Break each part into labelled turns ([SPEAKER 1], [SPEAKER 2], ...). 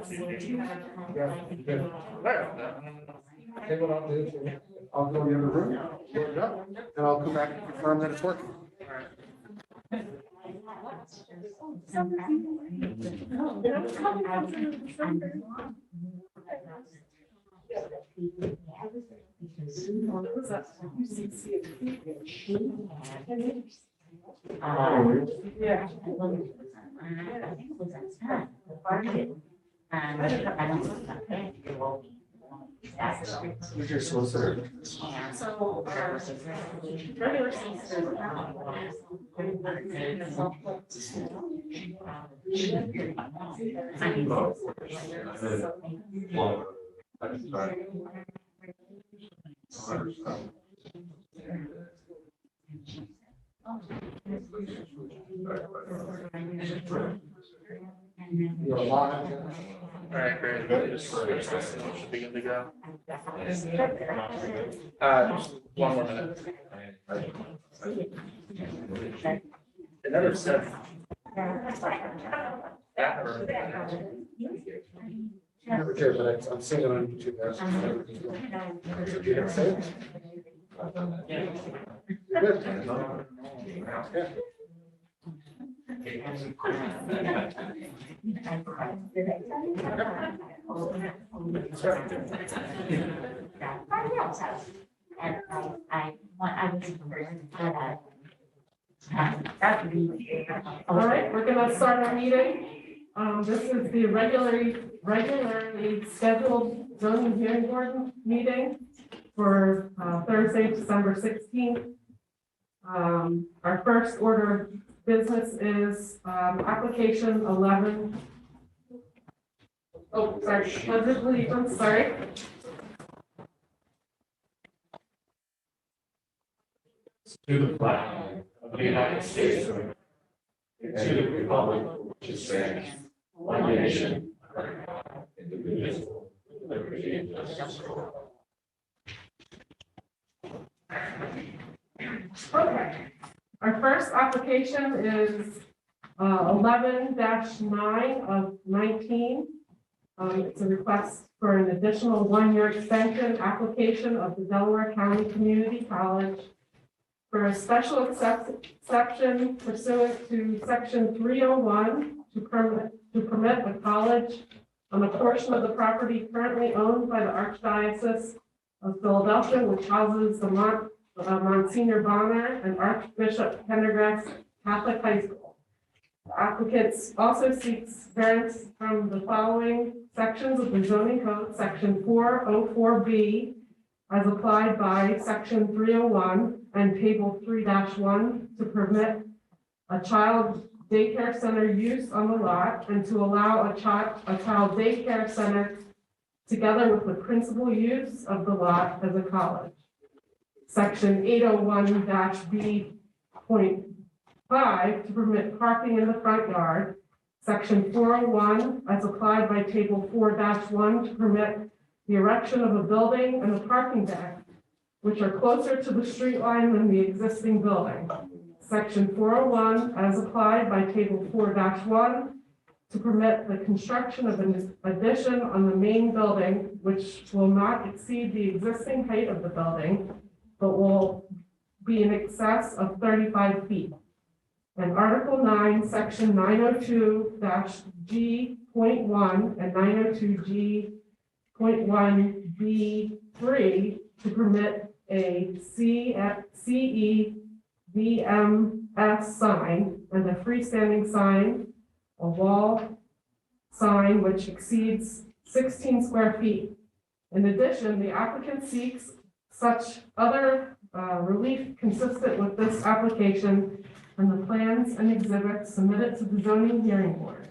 [SPEAKER 1] Okay, what I'll do is I'll go in the other room, look it up, and I'll come back and confirm that it's working. Who's your solicitor?
[SPEAKER 2] So, regular season.
[SPEAKER 1] You're alive.
[SPEAKER 3] All right, great. Should be good to go. Just one more minute. It never said.
[SPEAKER 1] Never did, but I'm seeing it on YouTube. Did you hit save? Good. Yeah.
[SPEAKER 4] All right, we're gonna start our meeting. This is the regularly scheduled zoning hearing board meeting for Thursday, December 16th. Our first order of business is application 11. Oh, sorry, I'm sorry.
[SPEAKER 5] To the flag of the United States of America, and to the republic which stands one nation, under God, indivisible, with liberty and justice for all.
[SPEAKER 4] Okay, our first application is 11-9 of 19. It's a request for an additional one-year extension application of the Delaware County Community College for a special exception pursuant to section 301 to permit the college on a portion of the property currently owned by the Archdiocese of Philadelphia, which houses the Monsignor Bonner and Archbishop Pendergrass Catholic High School. The applicants also seeks variance from the following sections of the zoning code, section 404B, as applied by section 301 and table 3-1 to permit a child daycare center use on the lot and to allow a child daycare center together with the principal use of the lot as a college. Section 801-B.5 to permit parking in the front yard. Section 401 as applied by table 4-1 to permit the erection of a building and a parking deck, which are closer to the street line than the existing building. Section 401 as applied by table 4-1 to permit the construction of an addition on the main building, which will not exceed the existing height of the building, but will be in excess of 35 feet. And Article 9, Section 902-G.1 and 902G.1B3 to permit a CEVMS sign and a freestanding sign, a wall sign which exceeds 16 square feet. In addition, the applicant seeks such other relief consistent with this application and the plans and exhibits submitted to the zoning hearing board.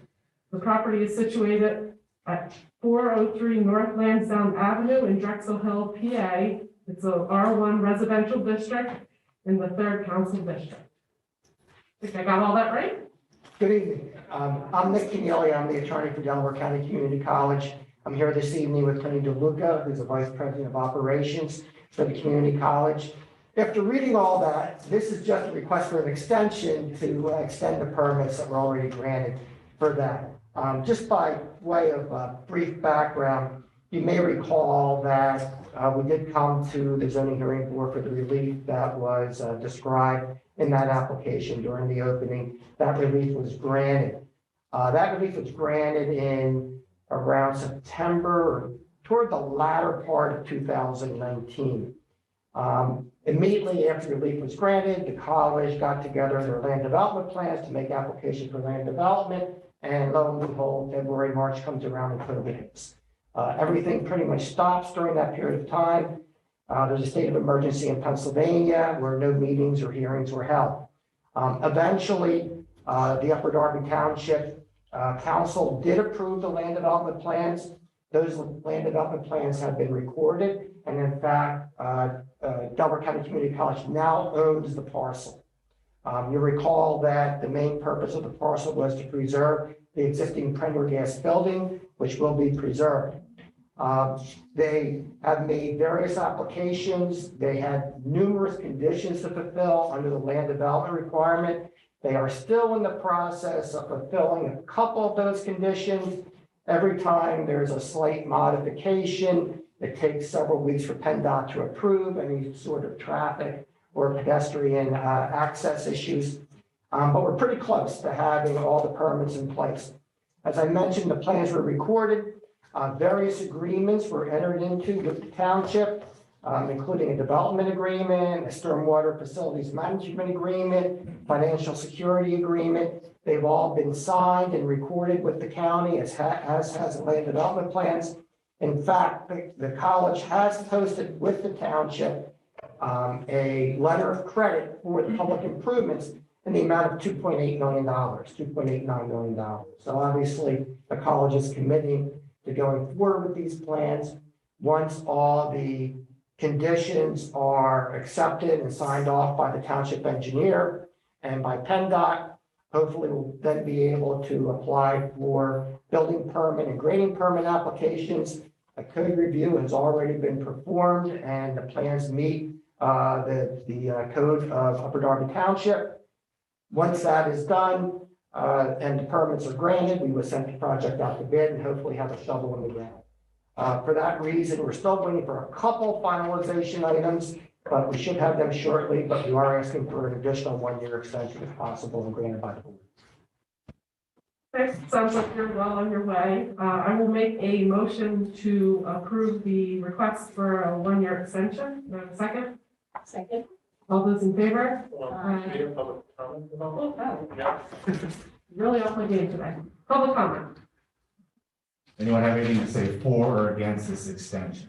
[SPEAKER 4] The property is situated at 403 North Lansdowne Avenue in Drexel Hill, PA. It's a R1 residential district in the 3rd Council District. Think I got all that right?
[SPEAKER 6] Good evening. I'm Nick Keneally. I'm the attorney for Delaware County Community College. I'm here this evening with Tony DeLuca, who's the Vice President of Operations for the Community College. After reading all that, this is just a request for an extension to extend the permits that were already granted for that. Just by way of brief background, you may recall that we did come to the zoning hearing board for the relief that was described in that application during the opening. That relief was granted. That relief was granted in around September, or toward the latter part of 2019. Immediately after relief was granted, the college got together their land development plans to make application for land development. And lo and behold, February, March comes around and COVID hits. Everything pretty much stops during that period of time. There's a state of emergency in Pennsylvania where no meetings or hearings were held. Eventually, the Upper Darby Township Council did approve the land development plans. Those land development plans have been recorded. And in fact, Delaware County Community College now owns the parcel. You recall that the main purpose of the parcel was to preserve the existing Prendergast building, which will be preserved. They have made various applications. They had numerous conditions to fulfill under the land development requirement. They are still in the process of fulfilling a couple of those conditions. Every time there's a slight modification, it takes several weeks for PennDOT to approve any sort of traffic or pedestrian access issues. But we're pretty close to having all the permits in place. As I mentioned, the plans were recorded. Various agreements were entered into with the township, including a development agreement, a stormwater facilities management agreement, financial security agreement. They've all been signed and recorded with the county, as has the land development plans. In fact, the college has posted with the township a letter of credit for the public improvements in the amount of $2.8 million, $2.89 million. So obviously, the college is committing to going forward with these plans. Once all the conditions are accepted and signed off by the township engineer and by PennDOT, hopefully we'll then be able to apply for building permit and grading permit applications. A code review has already been performed and the plans meet the code of Upper Darby Township. Once that is done and the permits are granted, we will send the project out to bid and hopefully have a shovel in the ground. For that reason, we're still waiting for a couple finalization items, but we should have them shortly. But we are asking for an additional 1-year extension if possible and granted by the board.
[SPEAKER 4] Okay, sounds like you're well on your way. I will make a motion to approve the request for a 1-year extension. Do I have a second?
[SPEAKER 2] Second.
[SPEAKER 4] All those in favor?
[SPEAKER 3] Can you have public comment about
[SPEAKER 4] Oh, wow.
[SPEAKER 3] that? Yeah.
[SPEAKER 4] Really off my game today. Public comment.
[SPEAKER 5] Anyone have anything to say for or against this extension?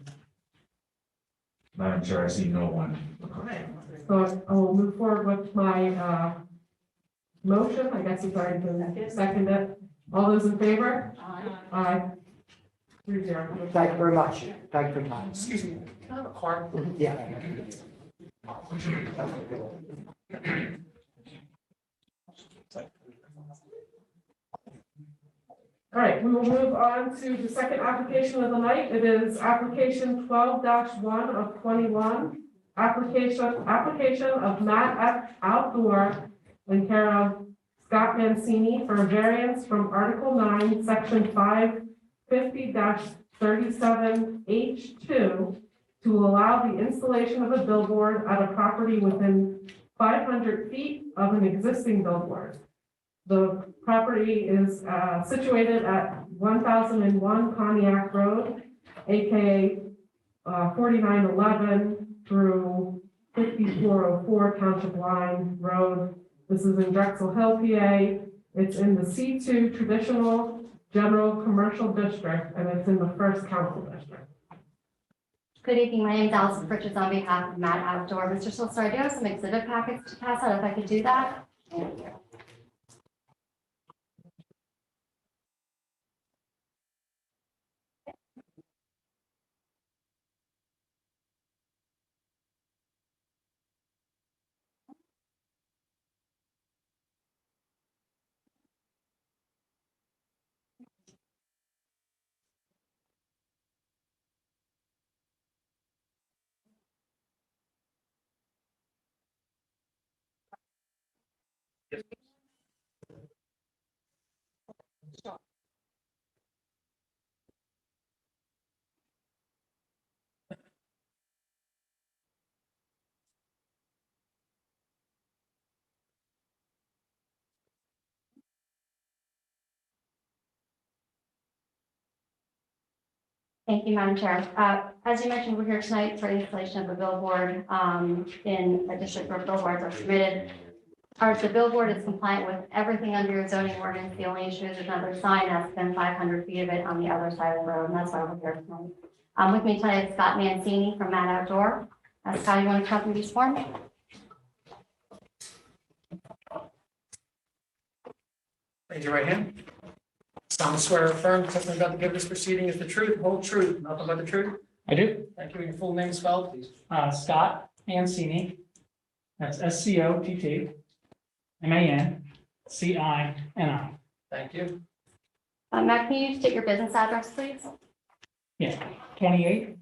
[SPEAKER 5] Madam Chair, I see no one.
[SPEAKER 4] So I will move forward with my motion. I guess it's already been seconded. All those in favor? Aye. 3-0.
[SPEAKER 6] Thank you very much. Thank you for your time.
[SPEAKER 3] Excuse me, can I have a card?
[SPEAKER 6] Yeah.
[SPEAKER 4] All right, we will move on to the second application of the night. It is application 12-1 of 21. Application of Matt F. Outdoor in care of Scott Mancini for a variance from Article 9, Section 550-37H2 to allow the installation of a billboard at a property within 500 feet of an existing billboard. The property is situated at 1001 Pontiac Road, aka 4911 through 5404 Township Line Road. This is in Drexel Hill, PA. It's in the C2 Traditional General Commercial District, and it's in the First Council District.
[SPEAKER 7] Good evening. My name is Allison Pritchard on behalf of Matt Outdoor. Mr. Solstar, I do have some exhibit packets to pass out if I could do that. Thank you. Thank you, Madam Chair. As you mentioned, we're here tonight for the installation of a billboard in a district where billboards are permitted. The billboard is compliant with everything under your zoning ordinance. The only issue is another sign that's within 500 feet of it on the other side of the road, and that's why we're here tonight. With me tonight is Scott Mancini from Matt Outdoor. Scott, you want to come through this form?
[SPEAKER 8] Raise your right hand. Solemnly swear or affirm testimony about to give this proceeding is the truth, whole truth, nothing but the truth.
[SPEAKER 9] I do.
[SPEAKER 8] Thank you. Your full name spelled, please.
[SPEAKER 9] Scott Mancini. That's SCOTT MANCINI.
[SPEAKER 8] Thank you.
[SPEAKER 7] Matt, can you state your business address, please?
[SPEAKER 9] Yeah, 28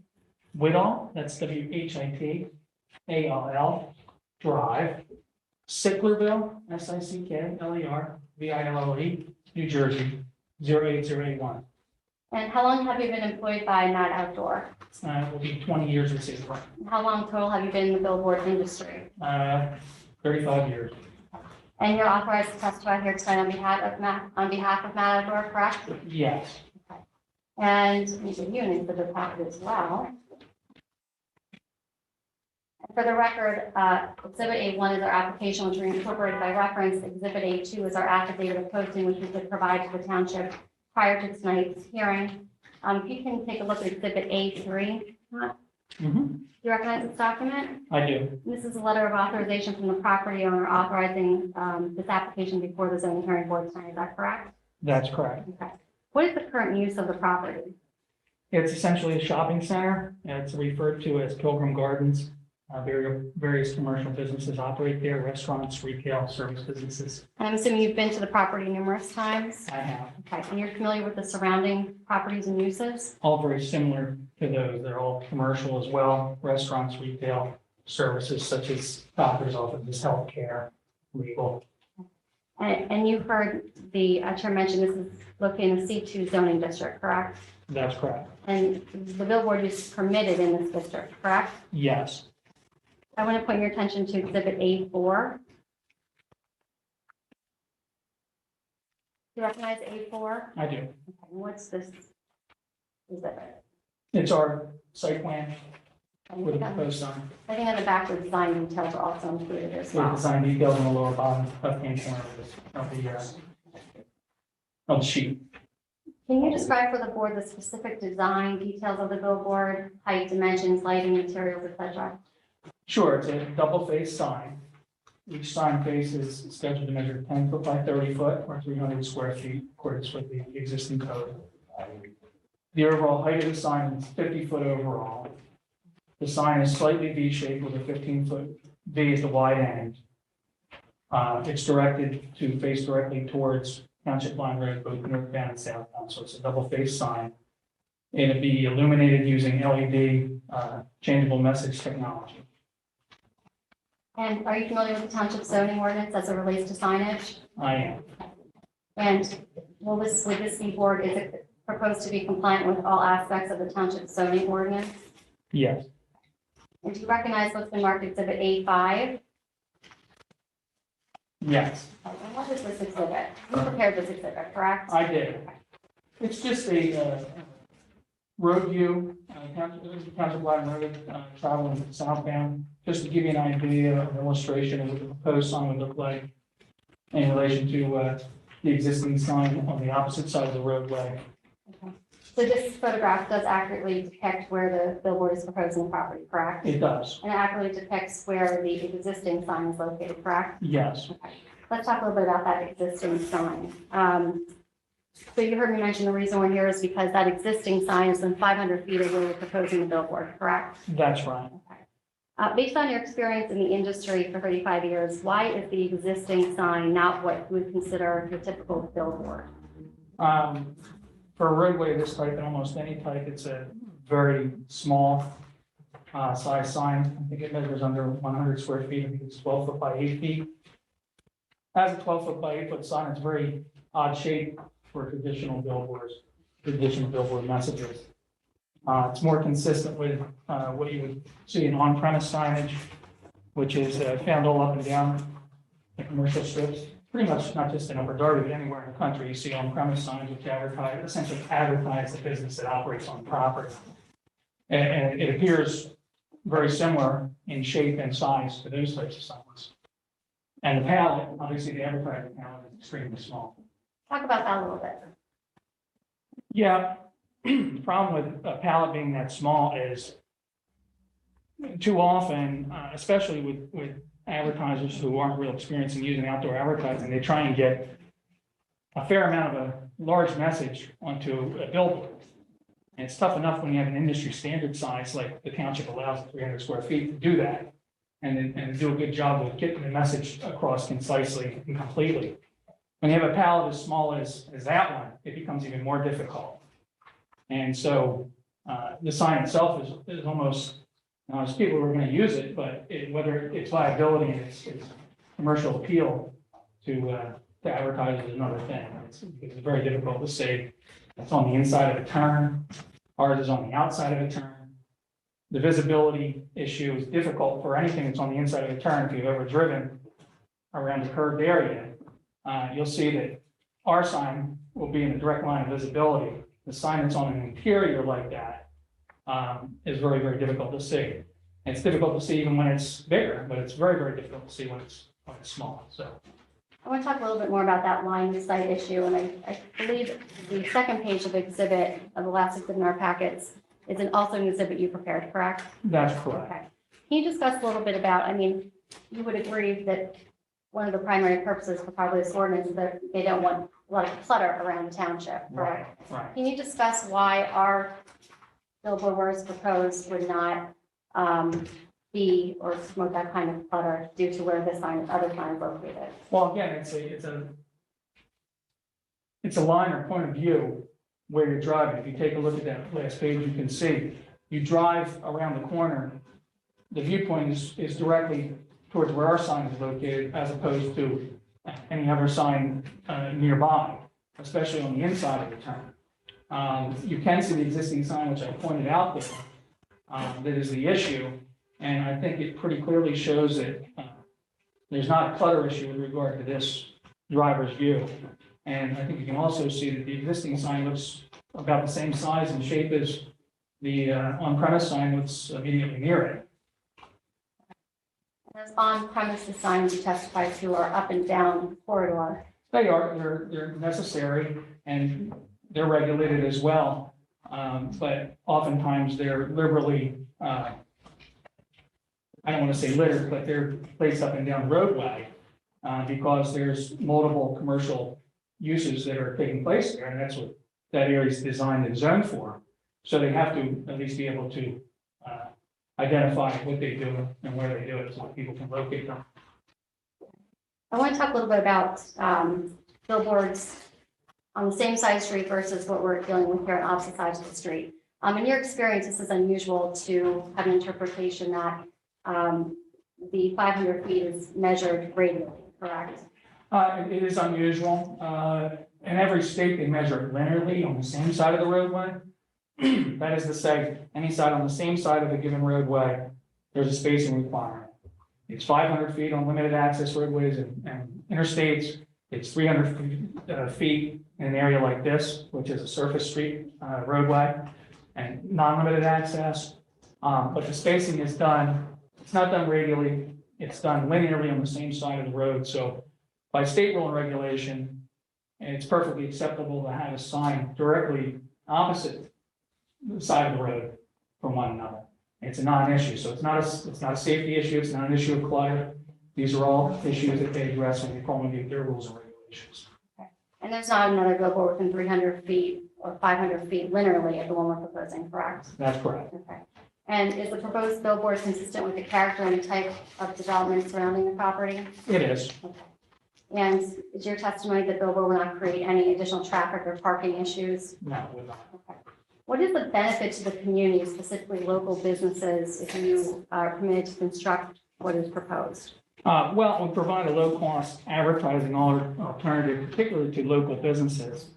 [SPEAKER 9] Whitall, that's WHITALL Drive, Sicklerville, SICKLERVILLE, New Jersey, 08081.
[SPEAKER 7] And how long have you been employed by Matt Outdoor?
[SPEAKER 9] It will be 20 years this year.
[SPEAKER 7] How long total have you been in the billboard industry?
[SPEAKER 9] 35 years.
[SPEAKER 7] And you're authorized to testify here tonight on behalf of Matt Outdoor, correct?
[SPEAKER 9] Yes.
[SPEAKER 7] And you can use it for the packet as well. For the record, Exhibit A1 is our application, which we incorporated by reference. Exhibit A2 is our affidavit of posting, which we could provide to the township prior to tonight's hearing. If you can take a look at Exhibit A3.
[SPEAKER 9] Mm-hmm.
[SPEAKER 7] Do you recognize this document?
[SPEAKER 9] I do.
[SPEAKER 7] This is a letter of authorization from the property owner authorizing this application before the zoning hearing board tonight. Is that correct?
[SPEAKER 9] That's correct.
[SPEAKER 7] Okay. What is the current use of the property?
[SPEAKER 9] It's essentially a shopping center. It's referred to as Pilgrim Gardens. Various commercial businesses operate there, restaurants, retail, service businesses.
[SPEAKER 7] And I'm assuming you've been to the property numerous times?
[SPEAKER 9] I have.
[SPEAKER 7] Okay, and you're familiar with the surrounding properties and uses?
[SPEAKER 9] All very similar to those. They're all commercial as well, restaurants, retail, services such as doctor's offices, healthcare, legal.
[SPEAKER 7] And you've heard the chair mention this is located in the C2 zoning district, correct?
[SPEAKER 9] That's correct.
[SPEAKER 7] And the billboard use is permitted in this district, correct?
[SPEAKER 9] Yes.
[SPEAKER 7] I want to point your attention to Exhibit A4. Do you recognize A4?
[SPEAKER 9] I do.
[SPEAKER 7] Okay, what's this exhibit?
[SPEAKER 9] It's our site plan
[SPEAKER 7] I
[SPEAKER 9] with a
[SPEAKER 7] think
[SPEAKER 9] proposed sign.
[SPEAKER 7] on the back, the design details are also included as
[SPEAKER 9] With
[SPEAKER 7] well.
[SPEAKER 9] design details on the lower bottom left-hand corner of the sheet.
[SPEAKER 7] Can you describe for the board the specific design details of the billboard, height, dimensions, lighting, materials, etc.?
[SPEAKER 9] Sure, it's a double-faced sign. Each sign face is scheduled to measure 10 foot by 30 foot or 300 square feet, according with the existing code. The overall height of the sign is 50 foot overall. The sign is slightly V-shaped with a 15-foot V at the wide end. It's directed to face directly towards Township Line Road, both northbound and southbound. So it's a double-faced sign. And it'd be illuminated using LED changeable message technology.
[SPEAKER 7] And are you familiar with the township zoning ordinance as it relates to signage?
[SPEAKER 9] I am.
[SPEAKER 7] And will this be board, is it proposed to be compliant with all aspects of the township zoning ordinance?
[SPEAKER 9] Yes.
[SPEAKER 7] And do you recognize what's been marked Exhibit A5?
[SPEAKER 9] Yes,
[SPEAKER 7] And what is this exhibit? You prepared this exhibit, correct?
[SPEAKER 9] I did. It's just a road view, Township Line Road, traveling southbound, just to give you an idea, an illustration of what the proposed sign would look like in relation to the existing sign on the opposite side of the roadway.
[SPEAKER 7] Okay. So this photograph does accurately depict where the billboard is proposed in the property, correct?
[SPEAKER 9] It does.
[SPEAKER 7] And it accurately depicts where the existing sign is located, correct?
[SPEAKER 9] Yes.
[SPEAKER 7] Okay. Let's talk a little bit about that existing sign. So you heard me mention the reason we're here is because that existing sign is within 500 feet of where we're proposing the billboard, correct?
[SPEAKER 9] That's right.
[SPEAKER 7] Okay. Based on your experience in the industry for 35 years, why is the existing sign not what you would consider your typical billboard?
[SPEAKER 9] For a roadway of this type and almost any type, it's a very small size sign. I think it measures under 100 square feet. I think it's 12 foot by 8 feet. As a 12 foot by 8 foot sign, it's very odd shape for traditional billboards, traditional billboard messages. It's more consistent with what you would see in on-premise signage, which is found all up and down the commercial strips pretty much not just in Upper Darby, but anywhere in the country, you see on-premise signs which essentially advertise the business that operates on property. And it appears very similar in shape and size to those types of signs. And the palette, obviously the advertising palette is extremely small.
[SPEAKER 7] Talk about that a little bit.
[SPEAKER 9] Yeah, the problem with a palette being that small is too often, especially with advertisers who aren't real experienced in using outdoor advertising, they try and get a fair amount of a large message onto a billboard. And it's tough enough when you have an industry standard size, like the township allows at 300 square feet to do that. And do a good job with getting the message across concisely and completely. When you have a palette as small as that one, it becomes even more difficult. And so the sign itself is almost, there's people who are going to use it, but whether its viability and its commercial appeal to advertisers is another thing. It's very difficult to say it's on the inside of a turn, ours is on the outside of a turn. The visibility issue is difficult for anything that's on the inside of a turn. If you've ever driven around a curved area, you'll see that our sign will be in a direct line of visibility. The sign that's on an interior like that is very, very difficult to see. And it's difficult to see even when it's bigger, but it's very, very difficult to see when it's small. So
[SPEAKER 7] I want to talk a little bit more about that line of sight issue, and I believe the second page of exhibit, of the last exhibit in our packets, is also an exhibit you prepared, correct?
[SPEAKER 9] that's correct.
[SPEAKER 7] Okay. Can you discuss a little bit about, I mean, you would agree that one of the primary purposes for probably this ordinance is that they don't want a lot of clutter around the township, correct?
[SPEAKER 9] Right.
[SPEAKER 7] Can you discuss why our billboard words proposed would not be or promote that kind of clutter due to where this sign, other sign is located?
[SPEAKER 9] Well, again, it's a line or point of view where you're driving. If you take a look at that last page, you can see you drive around the corner. The viewpoint is directly towards where our sign is located, as opposed to any other sign nearby, especially on the inside of the turn. You can see the existing sign, which I pointed out there, that is the issue. And I think it pretty clearly shows that there's not a clutter issue with regard to this driver's view. And I think you can also see that the existing sign looks about the same size and shape as the on-premise sign that's immediately near it.
[SPEAKER 7] Those on-premises signs you testified to are up and down the corridor.
[SPEAKER 9] They're necessary and they're regulated as well. But oftentimes they're liberally, I don't want to say littered, but they're placed up and down the roadway because there's multiple commercial uses that are taking place there, and that's what that area is designed and zoned for. So they have to at least be able to identify what they do and where they do it so that people can locate them.
[SPEAKER 7] I want to talk a little bit about billboards on the same side of the street versus what we're dealing with here on opposite sides of the street. In your experience, this is unusual to have an interpretation that the 500 feet is measured radially, correct?
[SPEAKER 9] It is unusual. In every state, they measure it linearly on the same side of the roadway. That is to say, any side on the same side of a given roadway, there's a spacing requirement. It's 500 feet on limited access roadways and interstates. It's 300 feet in an area like this, which is a surface street roadway, and non-limited access. But the spacing is done, it's not done radially, it's done linearly on the same side of the road. So by state rule and regulation, it's perfectly acceptable to have a sign directly opposite the side of the road from one another. It's a non-issue, so it's not a safety issue, it's not an issue of clutter. These are all issues that they address when they promulgate their rules and regulations.
[SPEAKER 7] Okay. And there's not another billboard within 300 feet or 500 feet linearly of the one we're proposing, correct?
[SPEAKER 9] That's correct.
[SPEAKER 7] Okay. And is the proposed billboard consistent with the character and type of development surrounding the property?
[SPEAKER 9] It is.
[SPEAKER 7] Okay. And is your testimony that billboard will not create any additional traffic or parking issues?
[SPEAKER 9] No, it would not.
[SPEAKER 7] Okay. What is the benefit to the community, specifically local businesses, if you are permitted to construct what is proposed?
[SPEAKER 9] Well, we provide a low-cost advertising alternative, particularly to local businesses.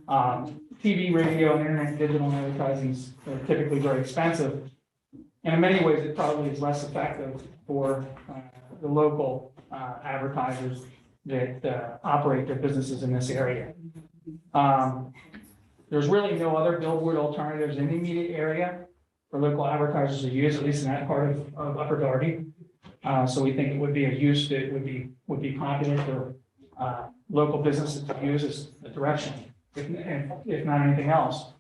[SPEAKER 9] TV, radio, and internet digital advertising are typically very expensive. And in many ways, it probably is less effective for the local advertisers that operate their businesses in this area. There's really no other billboard alternatives in the immediate area for local advertisers to use, at least in that part of Upper Darby. So we think it would be a use that would be popular for local businesses to use as a direction, if not anything else,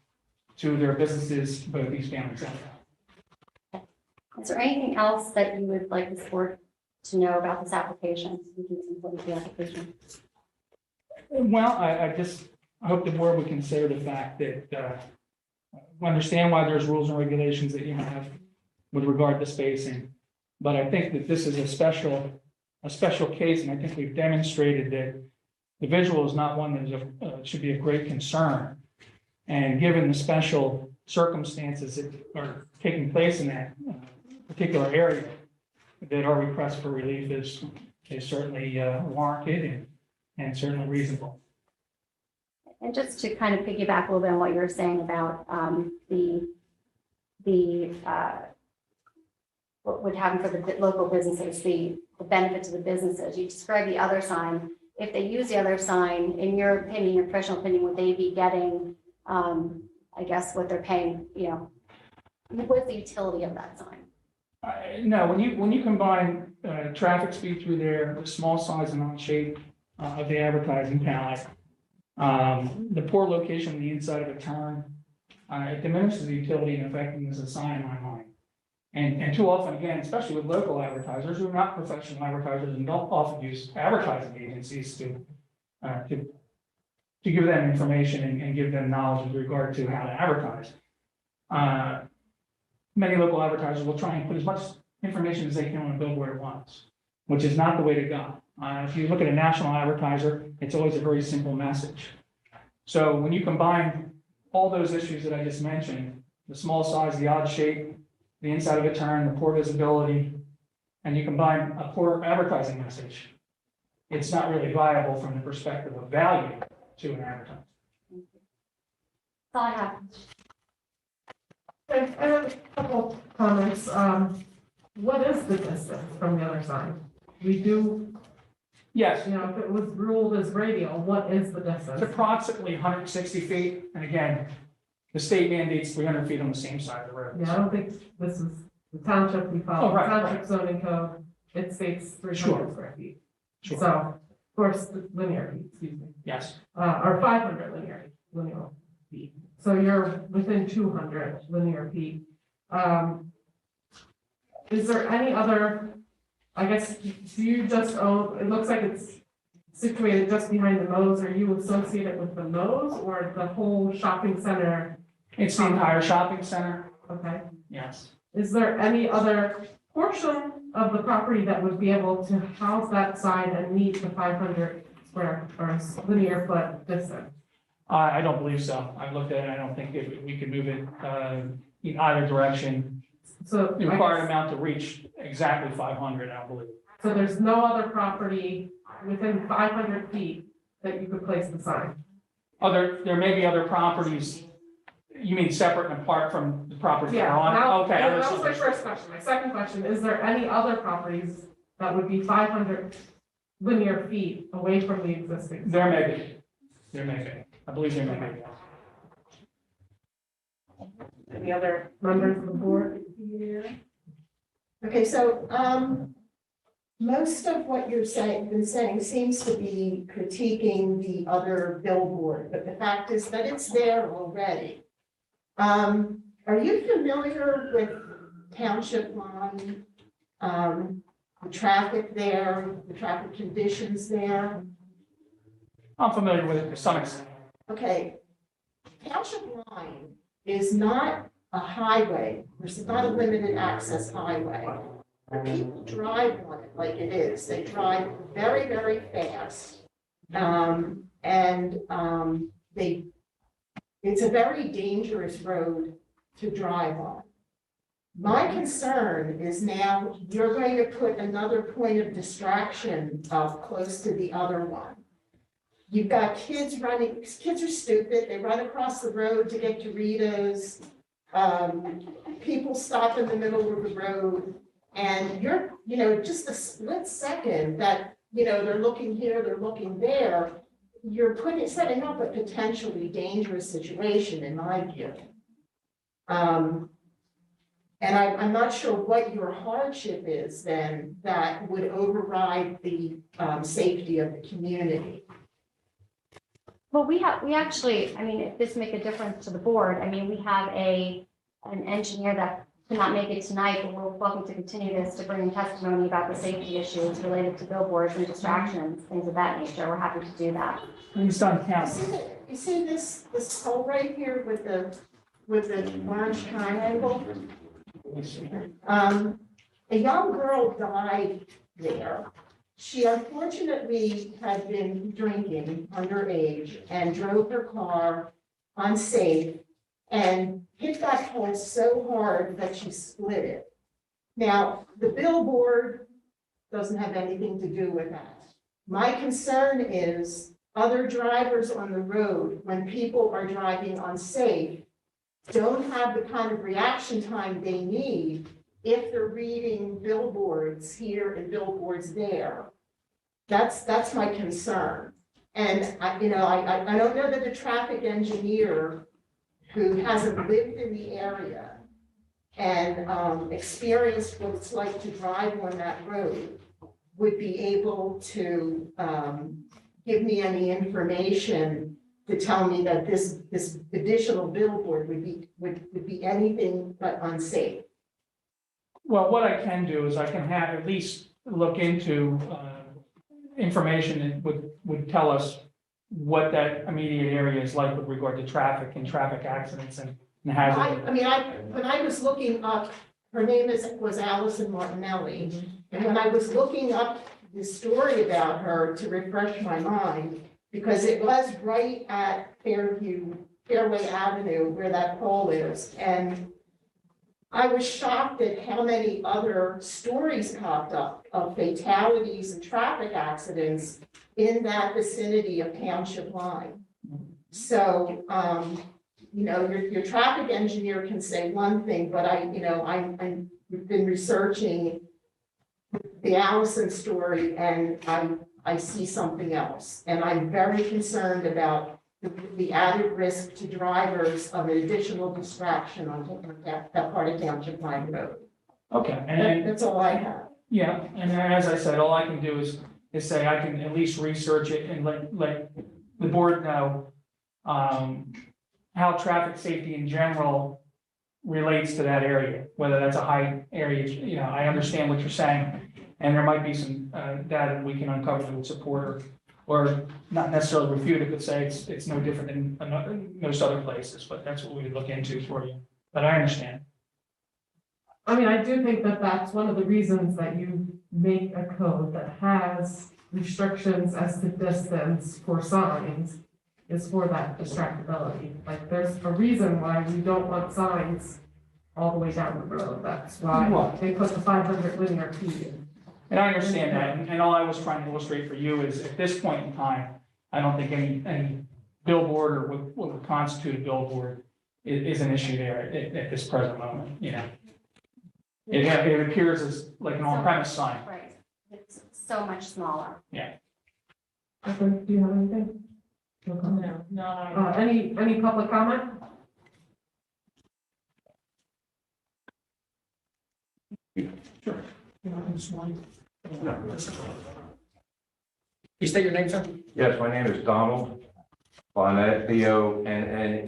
[SPEAKER 9] to their businesses, both East Bend and South.
[SPEAKER 7] Is there anything else that you would like this board to know about this application? We can complete the application.
[SPEAKER 9] Well, I hope the board would consider the fact that we understand why there's rules and regulations that you have with regard to spacing. But I think that this is a special case, and I think we've demonstrated that the visual is not one that should be of great concern. And given the special circumstances that are taking place in that particular area, that our request for relief is certainly warranted and certainly reasonable.
[SPEAKER 7] And just to kind of piggyback a little bit on what you were saying about what would happen for the local businesses, the benefit to the businesses. You described the other sign. If they use the other sign, in your opinion, your professional opinion, would they be getting, I guess, what they're paying, what's the utility of that sign?
[SPEAKER 9] No, when you combine traffic speed through there, the small size and shape of the advertising palette, the poor location on the inside of a turn, it diminishes the utility and effectiveness of the sign in my mind. And too often, again, especially with local advertisers who are not professional advertisers and don't often use advertising agencies to give them information and give them knowledge with regard to how to advertise. Many local advertisers will try and put as much information as they can on a billboard at once, which is not the way to go. If you look at a national advertiser, it's always a very simple message. So when you combine all those issues that I just mentioned, the small size, the odd shape, the inside of a turn, the poor visibility, and you combine a poor advertising message, it's not really viable from the perspective of value to an advertiser.
[SPEAKER 7] That's all I have.
[SPEAKER 4] I have a couple of comments. What is the distance from the other side? We do,
[SPEAKER 9] Yes,
[SPEAKER 4] if it was ruled as radial, what is the
[SPEAKER 9] it's
[SPEAKER 4] distance?
[SPEAKER 9] approximately 160 feet, and again, the state mandates 300 feet on the same side of the road.
[SPEAKER 4] Yeah, I don't think this is the township we follow.
[SPEAKER 9] Oh, right,
[SPEAKER 4] Township zoning code, it states 300
[SPEAKER 9] Sure.
[SPEAKER 4] square feet.
[SPEAKER 9] Sure.
[SPEAKER 4] So, of course, the linear feet, excuse me,
[SPEAKER 9] Yes,
[SPEAKER 4] or 500 linear feet. So you're within 200 linear feet. Is there any other, I guess, do you just own, it looks like it's situated just behind the Mo's. Are you associated with the Mo's or the whole shopping center?
[SPEAKER 9] it's the entire shopping center.
[SPEAKER 4] Okay.
[SPEAKER 9] Yes.
[SPEAKER 4] Is there any other portion of the property that would be able to house that sign and meet the 500 square or linear foot distance?
[SPEAKER 9] I don't believe so. I've looked at it. I don't think we could move it in either direction.
[SPEAKER 4] So
[SPEAKER 9] The
[SPEAKER 4] I
[SPEAKER 9] required
[SPEAKER 4] guess-
[SPEAKER 9] amount to reach exactly 500, I don't believe.
[SPEAKER 4] So there's no other property within 500 feet that you could place the sign?
[SPEAKER 9] There may be other properties, you mean separate and apart from the property?
[SPEAKER 4] Yeah,
[SPEAKER 9] we're on?
[SPEAKER 4] now,
[SPEAKER 9] Okay.
[SPEAKER 4] that was my first question. My second question, is there any other properties that would be 500 linear feet away from the existing?
[SPEAKER 9] There may be. There may be. I believe there may be.
[SPEAKER 4] Any other members of the board?
[SPEAKER 10] Okay, so, most of what you're been saying seems to be critiquing the other billboard, but the fact is that it's there already. Are you familiar with Township Line? The traffic there, the traffic conditions there?
[SPEAKER 9] I'm familiar with it to some extent.
[SPEAKER 10] Okay, Township Line is not a highway, it's not a limited access highway. But people drive on it like it is, they drive very, very fast. It's a very dangerous road to drive on. My concern is now you're going to put another point of distraction up close to the other one. You've got kids running, kids are stupid, they run across the road to get Doritos. People stop in the middle of the road and you're, just a split second that they're looking here, they're looking there, you're setting up a potentially dangerous situation in my view. And I'm not sure what your hardship is then that would override the safety of the community.
[SPEAKER 7] Well, we actually, I mean, if this make a difference to the board, I mean, we have an engineer that cannot make it tonight, but we're welcome to continue this to bring in testimony about the safety issues related to billboards and distractions, things of that nature. We're happy to do that.
[SPEAKER 9] Based on count.
[SPEAKER 10] You see this hole right here with the orange triangle? A young girl died there. She unfortunately had been drinking underage and drove her car unsafe and hit that hole so hard that she split it. Now, the billboard doesn't have anything to do with that. My concern is other drivers on the road, when people are driving unsafe, don't have the kind of reaction time they need if they're reading billboards here and billboards there. That's my concern. And I don't know that a traffic engineer who hasn't lived in the area and experienced what it's like to drive on that road would be able to give me any information to tell me that this additional billboard would be anything but unsafe.
[SPEAKER 9] Well, what I can do is I can have at least look into information that would tell us what that immediate area is like with regard to traffic and traffic accidents and hazards.
[SPEAKER 10] When I was looking up, her name was Allison Martinelli, and when I was looking up the story about her to refresh my mind, because it was right at Fairway Avenue where that pole is, and I was shocked at how many other stories popped up of fatalities and traffic accidents in that vicinity of Township Line. So, your traffic engineer can say one thing, but I've been researching the Allison story and I see something else. And I'm very concerned about the added risk to drivers of an additional distraction on that part of Township Line Road.
[SPEAKER 9] Okay, and
[SPEAKER 10] That's all I have.
[SPEAKER 9] yeah, and as I said, all I can do is say I can at least research it and let the board know how traffic safety in general relates to that area, whether that's a high area, I understand what you're saying. And there might be some data we can uncover that would support or not necessarily refute it, but say it's no different than most other places, but that's what we would look into for you. But I understand.
[SPEAKER 4] I mean, I do think that that's one of the reasons that you make a code that has restrictions as to distance for signs is for that distractibility. Like, there's a reason why we don't want signs all the way down the road. That's why they put the 500 linear feet in.
[SPEAKER 9] And I understand that, and all I was trying to illustrate for you is at this point in time, I don't think any billboard or what would constitute a billboard is an issue there at this present moment, It appears as like an on-premise sign.
[SPEAKER 7] Right, it's so much smaller.
[SPEAKER 4] Catherine, do you have anything?
[SPEAKER 8] No.
[SPEAKER 4] Any public comment?
[SPEAKER 8] Sure. You state your name, sir?
[SPEAKER 11] Yes, my name is Donald Bonnet, Bonnett.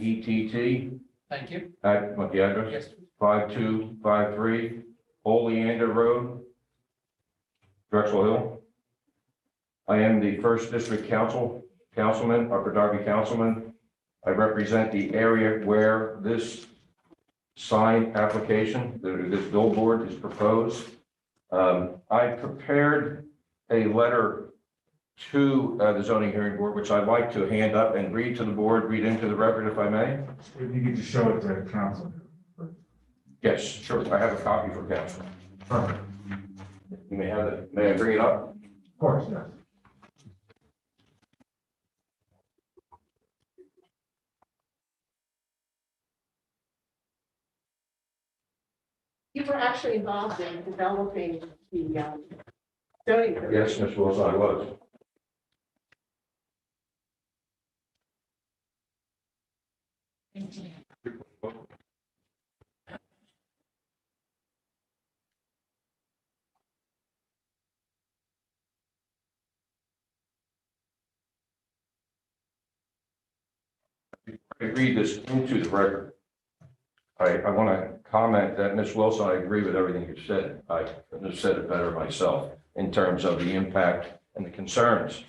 [SPEAKER 8] Thank you.
[SPEAKER 11] Want the address?
[SPEAKER 8] Yes.
[SPEAKER 11] 5253 Oleander Road, Drexel Hill. I am the first district councilman, Upper Darby councilman. I represent the area where this sign application, this billboard is proposed. I prepared a letter to the zoning hearing board, which I'd like to hand up and read to the board, read into the record if I may.
[SPEAKER 1] If you could just show it to the council.
[SPEAKER 11] Yes, sure. I have a copy for council.
[SPEAKER 1] Perfect.
[SPEAKER 11] You may have it. May I bring it up?
[SPEAKER 1] Of course, yes.
[SPEAKER 10] You were actually involved in developing Zoning permit.
[SPEAKER 11] Yes, Ms. Wilson, I was. I read this into the record. I want to comment that, Ms. Wilson, I agree with everything you said. I couldn't have said it better myself in terms of the impact and the concerns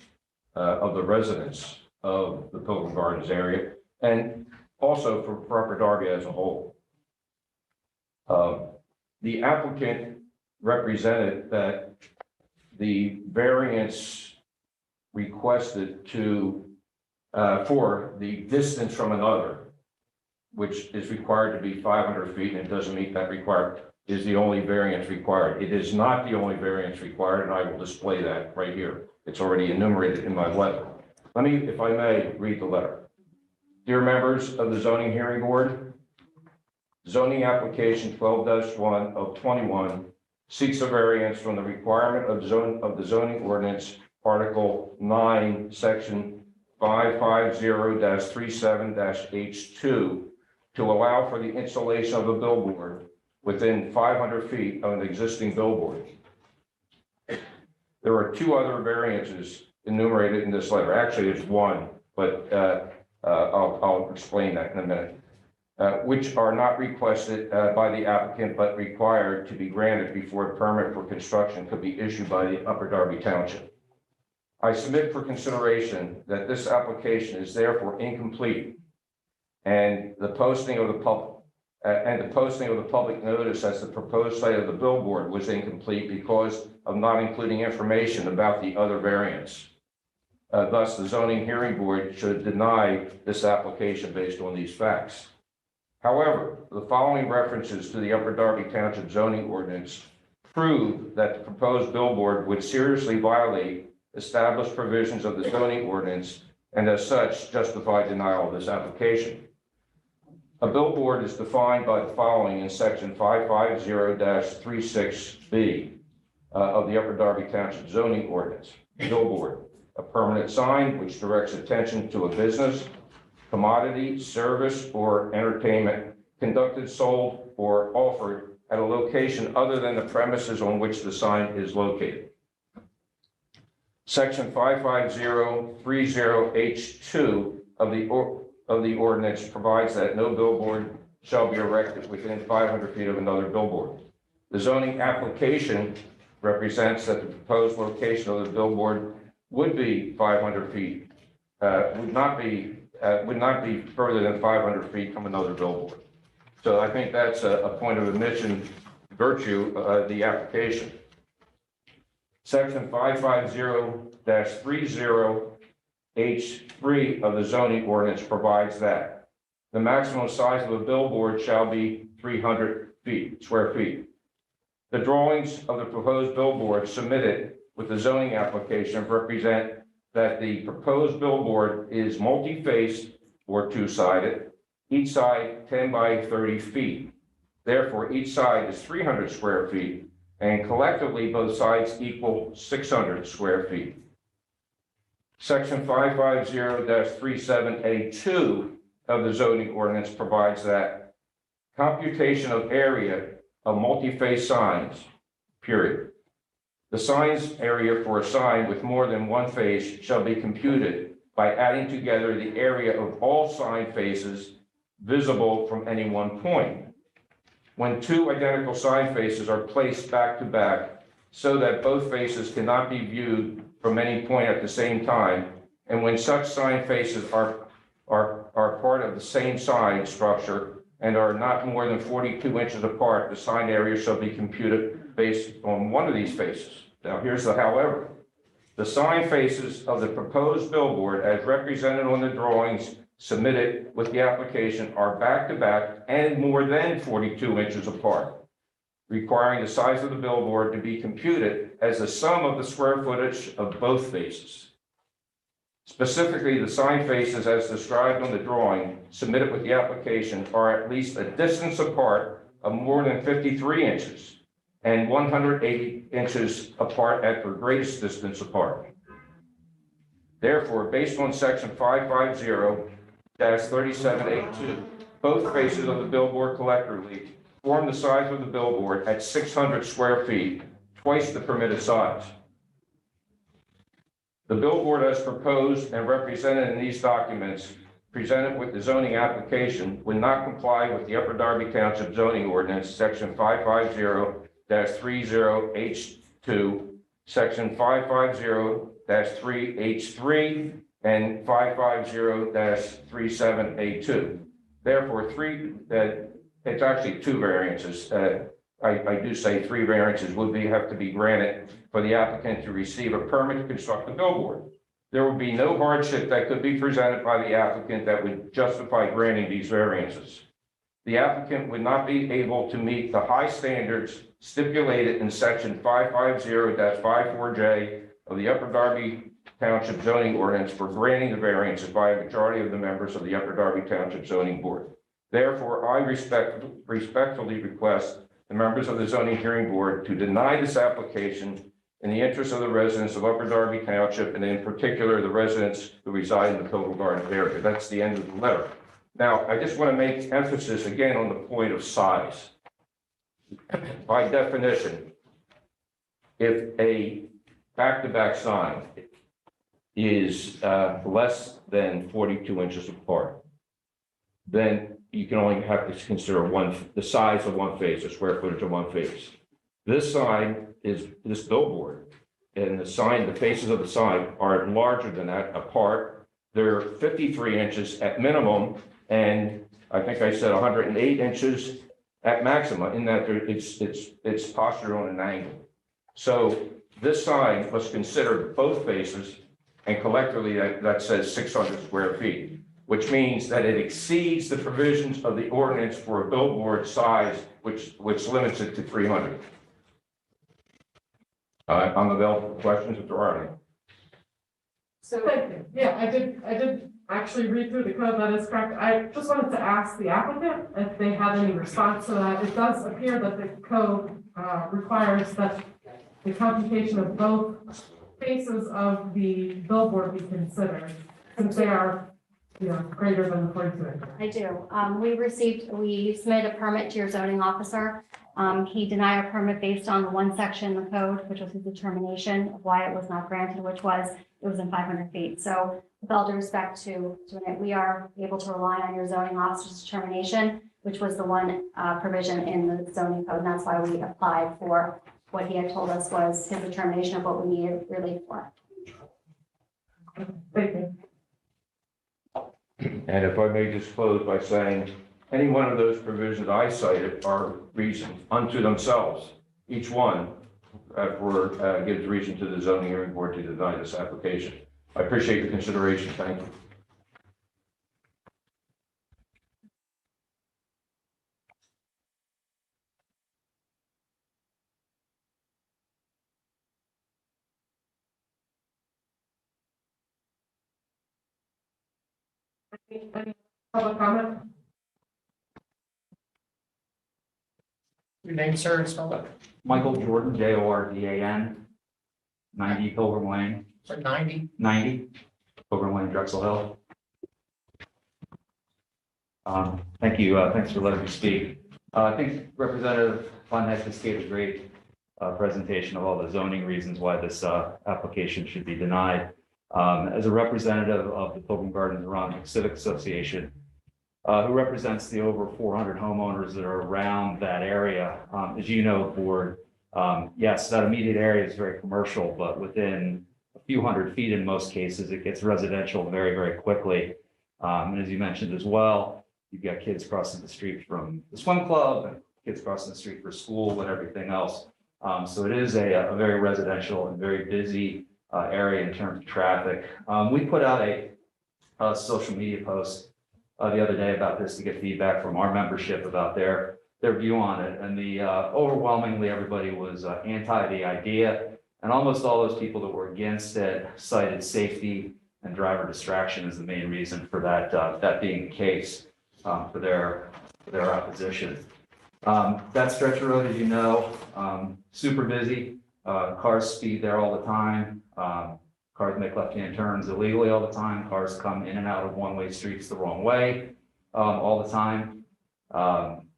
[SPEAKER 11] of the residents of the Pilgrim Gardens area and also for Upper Darby as a whole. The applicant represented that the variance requested for the distance from another, which is required to be 500 feet and it doesn't meet that requirement, is the only variance required. It is not the only variance required, and I will display that right here. It's already enumerated in my letter. Let me, if I may, read the letter. Dear members of the Zoning Hearing Board, zoning application 12-1 of 21 seeks a variance from the requirement of the zoning ordinance, Article 9, Section 550-37-H2 to allow for the installation of a billboard within 500 feet of an existing billboard. There are two other variances enumerated in this letter. Actually, it's one, but I'll explain that in a minute, which are not requested by the applicant, but required to be granted before a permit for construction could be issued by the Upper Darby Township. I submit for consideration that this application is therefore incomplete and the posting of the public notice as the proposed site of the billboard was incomplete because of not including information about the other variants. Thus, the zoning hearing board should deny this application based on these facts. However, the following references to the Upper Darby Township zoning ordinance prove that the proposed billboard would seriously violate established provisions of the zoning ordinance and as such justify denial of this application. A billboard is defined by the following in section 550-36B of the Upper Darby Township zoning ordinance. Billboard, a permanent sign which directs attention to a business, commodity, service, or entertainment conducted, sold, or offered at a location other than the premises on which the sign is located. Section 550-30H2 of the ordinance provides that no billboard shall be erected within 500 feet of another billboard. The zoning application represents that the proposed location of the billboard would be 500 feet, would not be further than 500 feet from another billboard. So I think that's a point of admission virtue of the application. Section 550-30H3 of the zoning ordinance provides that the maximum size of a billboard shall be 300 square feet. The drawings of the proposed billboard submitted with the zoning application represent that the proposed billboard is multi-faced or two-sided, each side 10 by 30 feet. Therefore, each side is 300 square feet, and collectively both sides equal 600 square feet. Section 550-37A2 of the zoning ordinance provides that computation of area of multi-face signs, period. The signs area for a sign with more than one face shall be computed by adding together the area of all sign faces visible from any one point. When two identical sign faces are placed back to back so that both faces cannot be viewed from any point at the same time, and when such sign faces are part of the same sign structure and are not more than 42 inches apart, the sign area shall be computed based on one of these faces. Now here's the however. The sign faces of the proposed billboard as represented on the drawings submitted with the application are back to back and more than 42 inches apart, requiring the size of the billboard to be computed as the sum of the square footage of both faces. Specifically, the sign faces as described on the drawing submitted with the application are at least a distance apart of more than 53 inches and 180 inches apart at their greatest distance apart. Therefore, based on section 550-3782, both faces of the billboard collectively form the size of the billboard at 600 square feet, twice the permitted size. The billboard as proposed and represented in these documents presented with the zoning application would not comply with the Upper Darby Township zoning ordinance, section 550-30H2, section 550-3H3, and 550-37A2. Therefore, it's actually two variances. I do say three variances would have to be granted for the applicant to receive a permit to construct a billboard. There would be no hardship that could be presented by the applicant that would justify granting these variances. The applicant would not be able to meet the high standards stipulated in section 550-54J of the Upper Darby Township zoning ordinance for granting the variances by a majority of the members of the Upper Darby Township zoning board. Therefore, I respectfully request the members of the zoning hearing board to deny this application in the interest of the residents of Upper Darby Township, and in particular, the residents who reside in the Pilgrim Gardens area. That's the end of the letter. Now, I just want to make emphasis again on the point of size. By definition, if a back-to-back sign is less than 42 inches apart, then you can only have to consider the size of one face, the square footage of one face. This sign is this billboard, and the faces of the sign are larger than that apart. They're 53 inches at minimum, and I think I said 108 inches at maximum, in that it's postured on an angle. So this sign was considered both faces, and collectively that says 600 square feet, which means that it exceeds the provisions of the ordinance for a billboard size, which limits it to 300. I'm available for questions if there are any.
[SPEAKER 4] So, thank you. Yeah, I did actually read through the code, that is correct. I just wanted to ask the applicant if they had any response to that. It does appear that the code requires that the computation of both faces of the billboard be considered, since they are, greater than the 42 inches.
[SPEAKER 7] I do. We submitted a permit to your zoning officer. He denied our permit based on the one section in the code, which was his determination of why it was not granted, which was it was in 500 feet. So with all due respect to it, we are able to rely on your zoning officer's determination, which was the one provision in the zoning code. And that's why we applied for what he had told us was his determination of what we needed relief for.
[SPEAKER 4] Thank you.
[SPEAKER 11] And if I may just close by saying, any one of those provisions I cited are reasons unto themselves. Each one gives reason to the zoning hearing board to deny this application. I appreciate your consideration. Thank you.
[SPEAKER 4] Any public comment?
[SPEAKER 8] Your name, sir, and spell that.
[SPEAKER 12] Michael Jordan, Jordan, 90 Pilgrim Lane,
[SPEAKER 8] So 90.
[SPEAKER 12] 90 Pilgrim Lane, Drexel Hill. Thank you. Thanks for letting me speak. I think Representative Von Hess just gave a great presentation of all the zoning reasons why this application should be denied. As a representative of the Pilgrim Gardens Around Civic Association, who represents the over 400 homeowners that are around that area. As you know, Board, yes, that immediate area is very commercial, but within a few hundred feet in most cases, it gets residential very, very quickly. And as you mentioned as well, you've got kids crossing the street from the swim club, and kids crossing the street for school and everything else. So it is a very residential and very busy area in terms of traffic. We put out a social media post the other day about this to get feedback from our membership about their view on it. And overwhelmingly, everybody was anti the idea. And almost all those people that were against it cited safety and driver distraction as the main reason for that being the case for their opposition. That stretch of road, as you know, super busy. Cars speed there all the time. Cars make left-hand turns illegally all the time. Cars come in and out of one-way streets the wrong way all the time.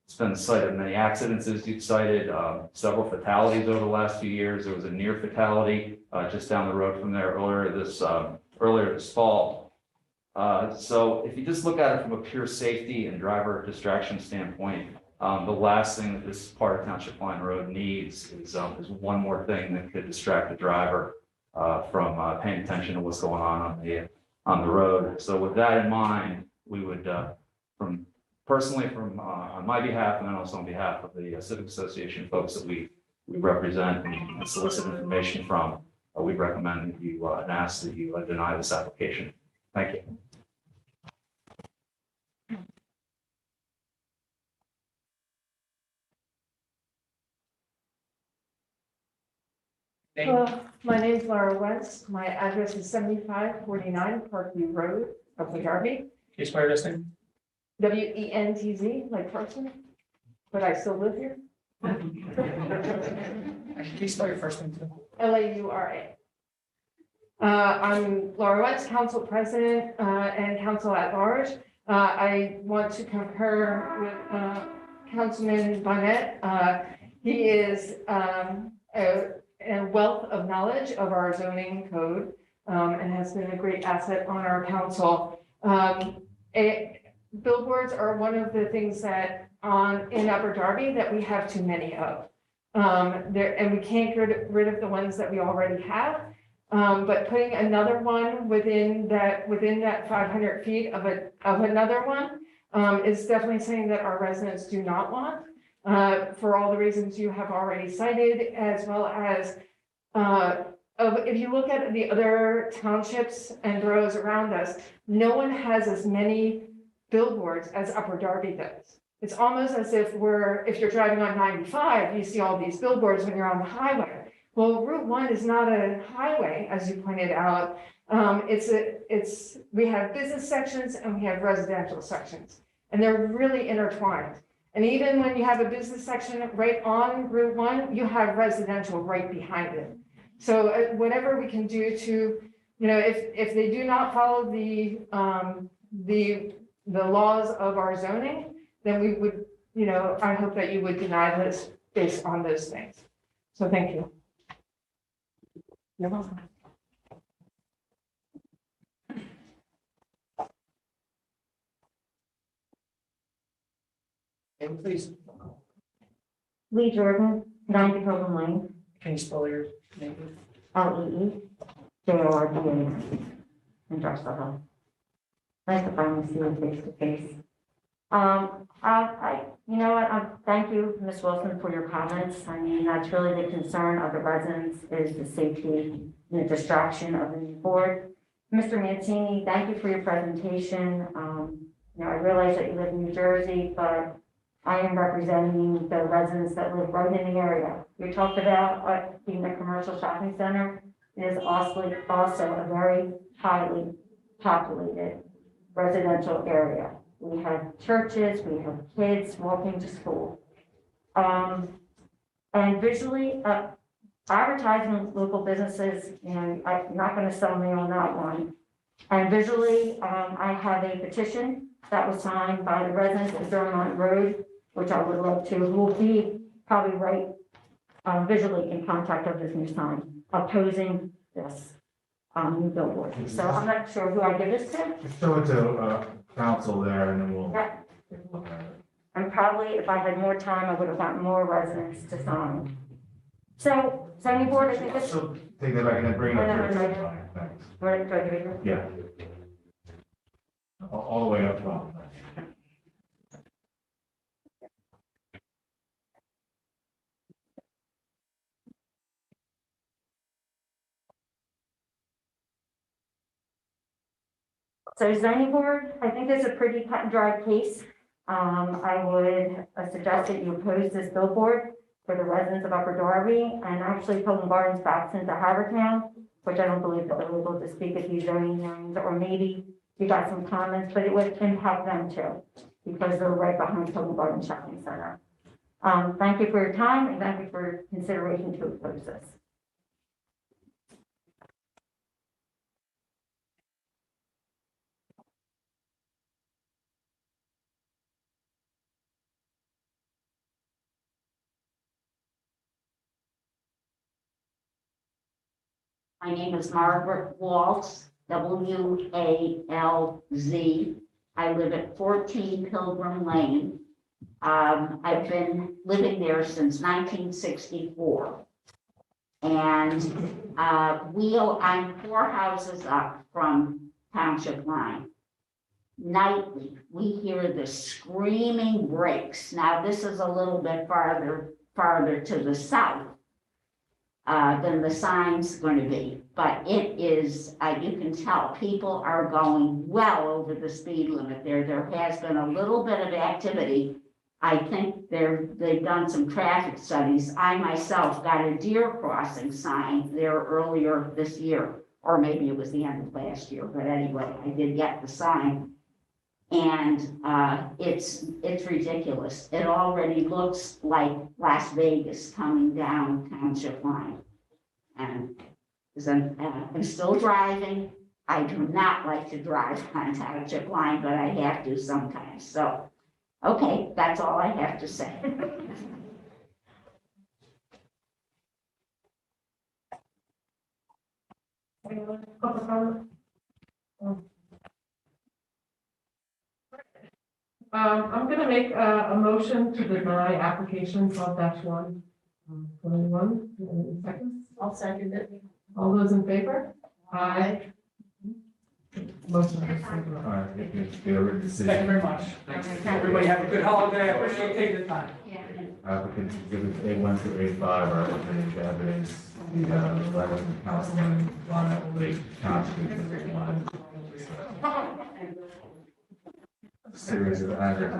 [SPEAKER 12] It's been the site of many accidents, as you've cited, several fatalities over the last few years. There was a near fatality just down the road from there earlier this fall. So if you just look at it from a pure safety and driver distraction standpoint, the last thing that this part of Township Line Road needs is one more thing that could distract the driver from paying attention to what's going on the road. So with that in mind, we would, on my behalf, and then also on behalf of the Civic Association folks that we represent and solicit information from, we recommend that you and ask that you deny this application. Thank you.
[SPEAKER 4] My name is Laura Wentz. My address is 7549 Parkview Road, Upper Darby.
[SPEAKER 8] Can you spell your last name?
[SPEAKER 4] Wentz, like person, but I still live here.
[SPEAKER 8] Can you spell your first name too?
[SPEAKER 4] Laura. I'm Laura Wentz, Council President and Council at Large. I want to concur with Councilman Bonnet. He is a wealth of knowledge of our zoning code and has been a great asset on our council. Billboards are one of the things that in Upper Darby that we have too many of. And we can't get rid of the ones that we already have. But putting another one within that 500 feet of another one is definitely something that our residents do not want. For all the reasons you have already cited, as well as if you look at the other townships and boroughs around us, no one has as many billboards as Upper Darby does. It's almost as if you're driving on 95, you see all these billboards when you're on the highway. Well, Route 1 is not a highway, as you pointed out. We have business sections and we have residential sections, and they're really intertwined. And even when you have a business section right on Route 1, you have residential right behind it. So whatever we can do to, if they do not follow the laws of our zoning, then we would, I hope that you would deny this based on those things. So thank you. You're welcome.
[SPEAKER 8] And please,
[SPEAKER 13] Lee Jordan, 90 Copeland Lane,
[SPEAKER 8] can you spell your name?
[SPEAKER 13] LEEJORDAN, in Drexel Hill. Nice to finally see you face to face. I thank you, Ms. Wilson, for your comments. I mean, that's really the concern of the residents is the safety and the distraction of the board. Mr. Mancini, thank you for your presentation. I realize that you live in New Jersey, but I am representing the residents that live right in the area. You talked about being a commercial shopping center. It is also a very highly populated residential area. We have churches, we have kids walking to school. And visually, advertising local businesses, I'm not going to sell me on that one. And visually, I have a petition that was signed by the residents of Durmont Road, which I would love to, who will be probably right visually in contact of this new sign, opposing this new billboard. So I'm not sure who I give this to.
[SPEAKER 5] Show it to council there and then we'll.
[SPEAKER 13] Yeah. And probably if I had more time, I would have gotten more residents to sign. So, zoning board, I think it's.
[SPEAKER 5] So take that back and then bring it up here. Thanks.
[SPEAKER 13] Right, do I give it here?
[SPEAKER 5] Yeah. All the way up front.
[SPEAKER 13] So zoning board, I think it's a pretty cut and dry case. I would suggest that you oppose this billboard for the residents of Upper Darby and actually Copeland Gardens back into Havertown, which I don't believe that they're able to speak at these zoning hearings, or maybe you got some comments, but it would impact them too, because they're right behind Copeland Gardens Shopping Center. Thank you for your time and thank you for your consideration to oppose this. My name is Margaret Waltz, Walz. I live at 14 Pilgrim Lane. I've been living there since 1964. And I'm 4 houses up from Township Line. Nightly, we hear the screaming brakes. Now, this is a little bit farther to the south than the sign's going to be. But it is, you can tell, people are going well over the speed limit there. There has been a little bit of activity. I think they've done some traffic studies. I myself got a deer crossing sign there earlier this year, or maybe it was the end of last year, but anyway, I did get the sign. And it's ridiculous. It already looks like Las Vegas coming down Township Line. And I'm still driving. I do not like to drive on Township Line, but I have to sometimes. So, okay, that's all I have to say.
[SPEAKER 4] I'm gonna make a motion to deny application 12-1. 21, any seconds?
[SPEAKER 10] I'll second it.
[SPEAKER 4] All those in favor? Aye. Motion is
[SPEAKER 5] All right, it is fair decision.
[SPEAKER 9] Thank you very much. Everybody have a good holiday. I appreciate you taking the time.
[SPEAKER 5] Applicants exhibits A1 through A5 are presented evidence. The letter from Councilman Lake Township. Series of addresses.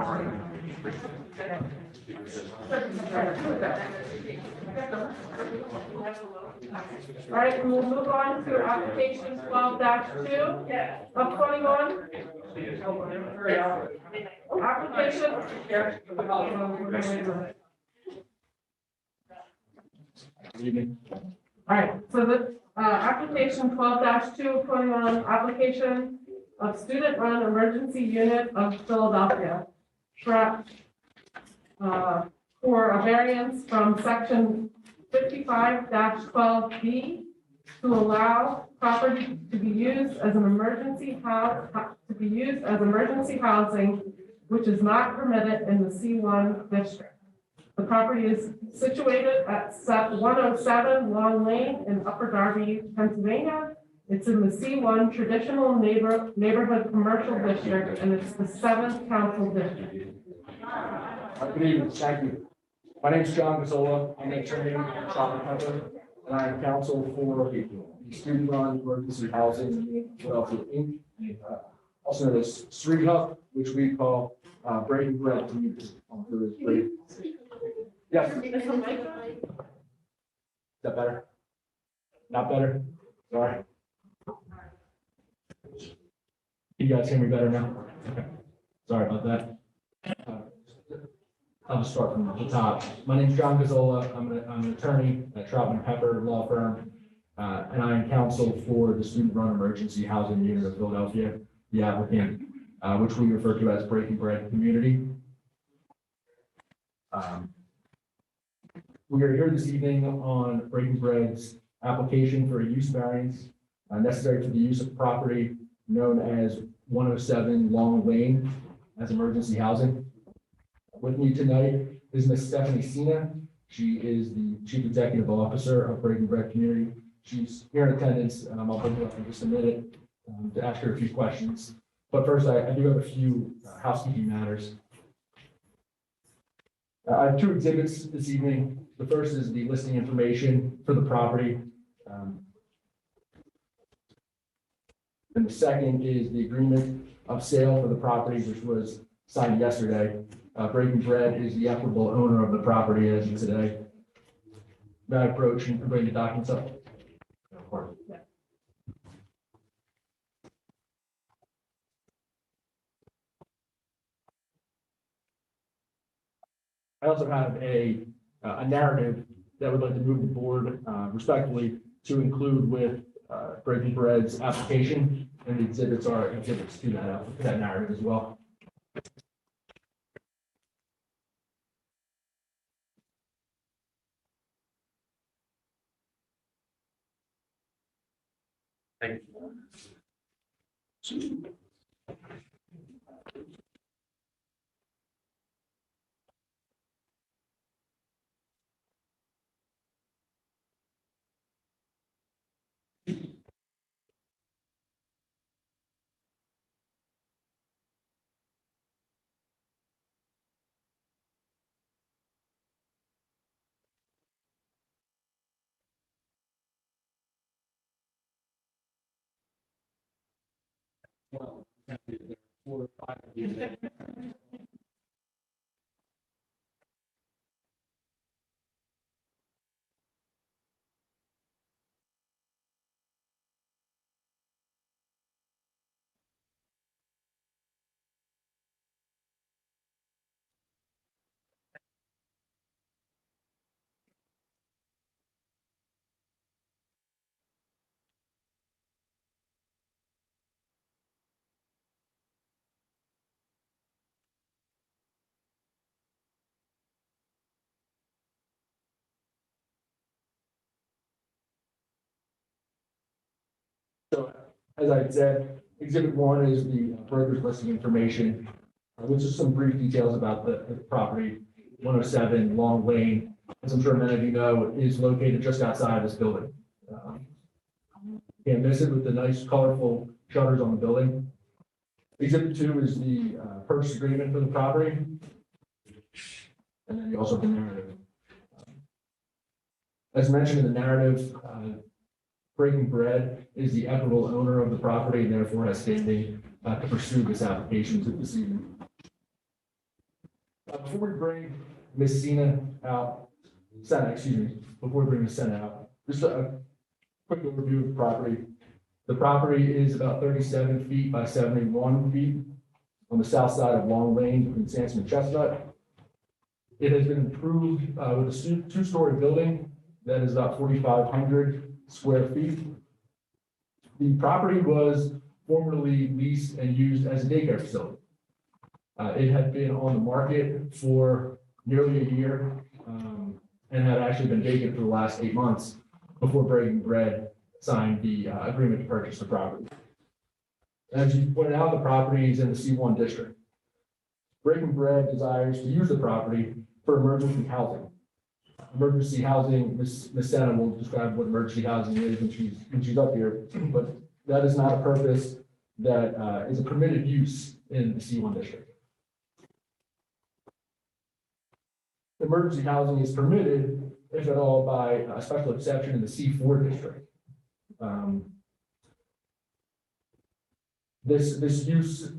[SPEAKER 4] All right, we'll move on to application 12-2 of 21. Application. All right, so the application 12-2 of 21, application of student-run emergency unit of Philadelphia. For a variance from section 55-12B to allow property to be used as an emergency housing, which is not permitted in the C1 district. The property is situated at 107 Long Lane in Upper Darby, Pennsylvania. It's in the C1 traditional neighborhood commercial district, and it's the 7th council district.
[SPEAKER 1] Good evening, thank you. My name is John Gazzola. I'm an attorney in Shopper Pepper, and I am counsel for the student-run emergency housing Philadelphia Inc., also known as Street Hub, which we call Breaking Bread Community. Yes. Is that better? Not better? Sorry. You guys hear me better now? Okay. Sorry about that. I'll just start from the top. My name is John Gazzola. I'm an attorney at Troutman Pepper Law Firm, and I am counsel for the student-run emergency housing unit of Philadelphia, the applicant, which we refer to as Breaking Bread Community. We are here this evening on Breaking Bread's application for a use variance necessary for the use of property known as 107 Long Lane as emergency housing. With me tonight is Ms. Stephanie Sina. She is the Chief Executive Officer of Breaking Bread Community. She's here in attendance. I'll bring her up in just a minute to ask her a few questions. But first, I do have a few housekeeping matters. I have 2 exhibits this evening. The first is the listing information for the property. And the second is the agreement of sale for the property, which was signed yesterday. Breaking Bread is the equitable owner of the property as of today. May I approach and bring the documents up? Of course. I also have a narrative that would like to move the board respectfully to include with Breaking Bread's application, and the exhibits are exhibits to that narrative as well.
[SPEAKER 3] Thank you.
[SPEAKER 1] So, as I said, Exhibit 1 is the broker's listing information, which is some brief details about the property, 107 Long Lane, as I'm sure many of you know, is located just outside this building. Can't miss it with the nice colorful shutters on the building. Exhibit 2 is the purchase agreement for the property. And then you also have the narrative. As mentioned in the narrative, Breaking Bread is the equitable owner of the property and therefore has standing to pursue this application to this evening. Before we bring Ms. Senna, before we bring Ms. Senna out, just a quick overview of the property. The property is about 37 feet by 71 feet on the south side of Long Lane between Sansom and Chestnut. It has been improved with a two-story building that is about 4,500 square feet. The property was formerly leased and used as a daycare facility. It had been on the market for nearly a year and had actually been vacant for the last 8 months before Breaking Bread signed the agreement to purchase the property. As you pointed out, the property is in the C1 district. Breaking Bread desires to use the property for emergency housing. Emergency housing, Ms. Senna will describe what emergency housing is when she's up here, but that is not a purpose that is a permitted use in the C1 district. Emergency housing is permitted, if at all, by a special exception in the C4 district. This use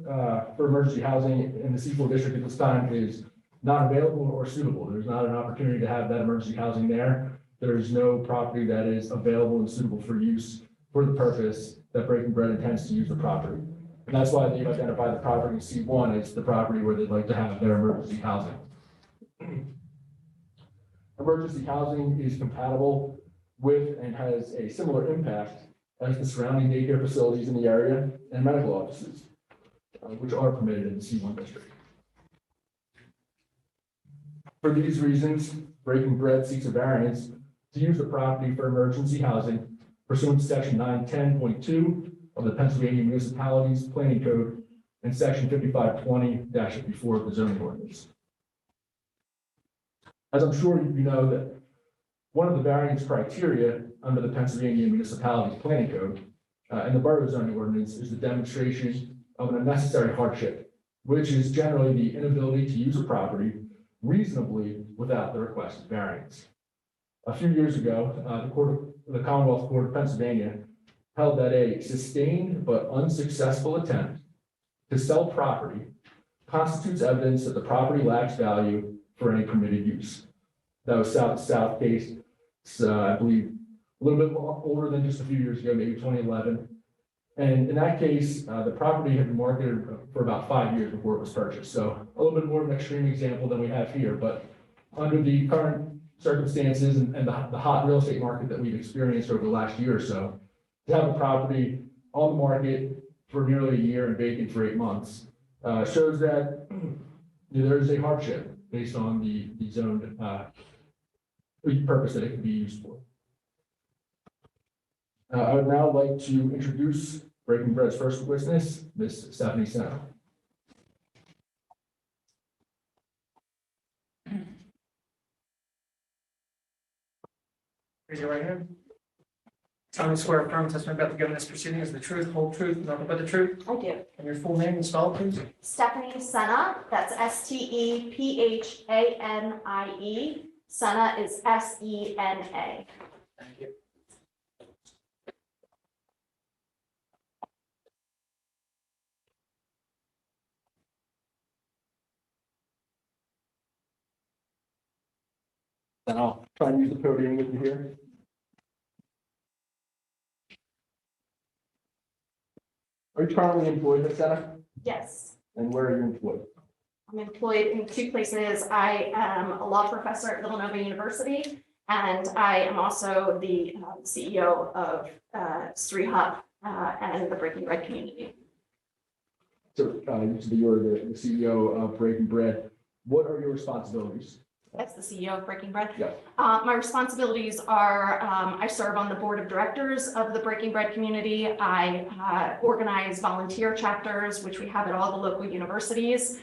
[SPEAKER 1] for emergency housing in the C4 district at this time is not available or suitable. There's not an opportunity to have that emergency housing there. There's no property that is available and suitable for use for the purpose that Breaking Bread intends to use the property. And that's why they've identified the property in C1 as the property where they'd like to have their emergency housing. Emergency housing is compatible with and has a similar impact as the surrounding daycare facilities in the area and medical offices, which are permitted in the C1 district. For these reasons, Breaking Bread seeks a variance to use the property for emergency housing pursuant to section 910.2 of the Pennsylvania Municipalities Planning Code and section 5520-54 of the zoning ordinance. As I'm sure you know that one of the variance criteria under the Pennsylvania Municipalities Planning Code and the borough zoning ordinance is the demonstration of an unnecessary hardship, which is generally the inability to use a property reasonably without the requested variance. A few years ago, the Commonwealth Court of Pennsylvania held that a sustained but unsuccessful attempt to sell property constitutes evidence that the property lacks value for any permitted use. That was South case, I believe, a little bit older than just a few years ago, maybe 2011. And in that case, the property had been marketed for about 5 years before it was purchased. So a little bit more of an extreme example than we have here, but under the current circumstances and the hot real estate market that we've experienced over the last year or so, to have a property on the market for nearly a year and vacant for 8 months, shows that there is a hardship based on the zoned, purpose that it can be used for. I would now like to introduce Breaking Bread's first witness, Ms. Stephanie Senna.
[SPEAKER 8] Raise your right hand. Solemnly swear affirm testimony about to give in this proceeding is the truth, whole truth, nothing but the truth.
[SPEAKER 7] I do.
[SPEAKER 8] And your full name and spell, please.
[SPEAKER 7] Stephanie Senna, that's Stephanie. Senna is Sena.
[SPEAKER 8] Thank you.
[SPEAKER 1] Then I'll try and use the podium with you here. Are you currently employed, Ms. Senna?
[SPEAKER 7] Yes.
[SPEAKER 1] And where are you employed?
[SPEAKER 7] I'm employed in 2 places. I am a law professor at Villanova University, and I am also the CEO of Sri Hub and the Breaking Bread community.
[SPEAKER 1] So you said that you're the CEO of Breaking Bread. What are your responsibilities?
[SPEAKER 7] That's the CEO of Breaking Bread.
[SPEAKER 1] Yeah.
[SPEAKER 7] My responsibilities are, I serve on the board of directors of the Breaking Bread community. I organize volunteer chapters, which we have at all the local universities.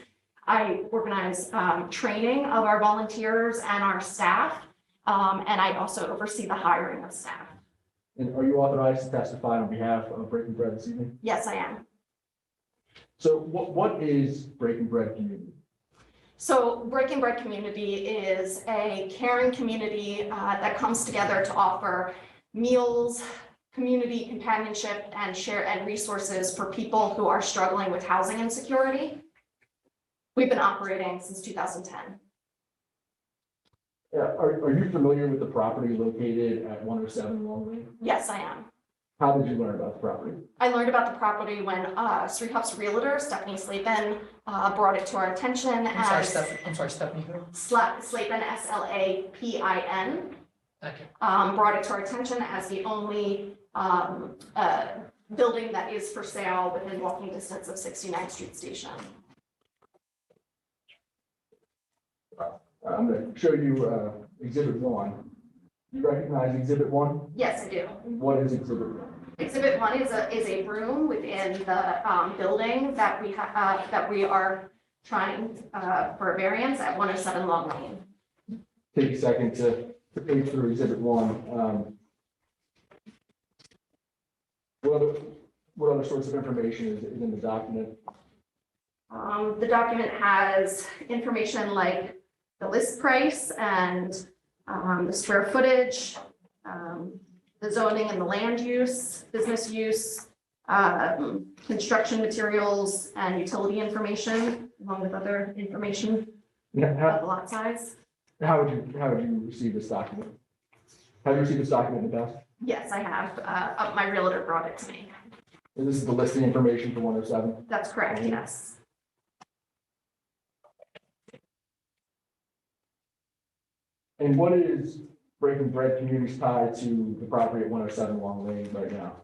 [SPEAKER 7] I organize training of our volunteers and our staff, and I also oversee the hiring of staff.
[SPEAKER 1] And are you authorized to testify on behalf of Breaking Bread this evening?
[SPEAKER 7] Yes, I am.
[SPEAKER 1] So what is Breaking Bread community?
[SPEAKER 7] So Breaking Bread community is a caring community that comes together to offer meals, community companionship, and resources for people who are struggling with housing insecurity. We've been operating since 2010.
[SPEAKER 1] Are you familiar with the property located at 107 Long Lane?
[SPEAKER 7] Yes, I am.
[SPEAKER 1] How did you learn about the property?
[SPEAKER 7] I learned about the property when Sri Hub's realtor, Stephanie Slapin, brought it to our attention
[SPEAKER 8] I'm sorry, Stephanie. Who?
[SPEAKER 7] Slapin, SLAPIN.
[SPEAKER 8] Thank you.
[SPEAKER 7] Brought it to our attention as the only building that is for sale within walking distance of 69th Street Station.
[SPEAKER 1] I'm going to show you Exhibit 1. You recognize Exhibit 1?
[SPEAKER 7] Yes, I do.
[SPEAKER 1] What is Exhibit 1?
[SPEAKER 7] Exhibit 1 is a room within the building that we are trying for a variance at 107 Long Lane.
[SPEAKER 1] Take a second to page through Exhibit 1. What other sorts of information is in the document?
[SPEAKER 7] The document has information like the list price and the square footage, the zoning and the land use, business use, construction materials and utility information, along with other information about the lot size.
[SPEAKER 1] How would you receive this document? Have you received this document in the past?
[SPEAKER 7] Yes, I have. My realtor brought it to me.
[SPEAKER 1] And this is the listing information for 107?
[SPEAKER 7] That's correct, yes.
[SPEAKER 1] And what is Breaking Bread community's tie to the property at 107 Long Lane right now?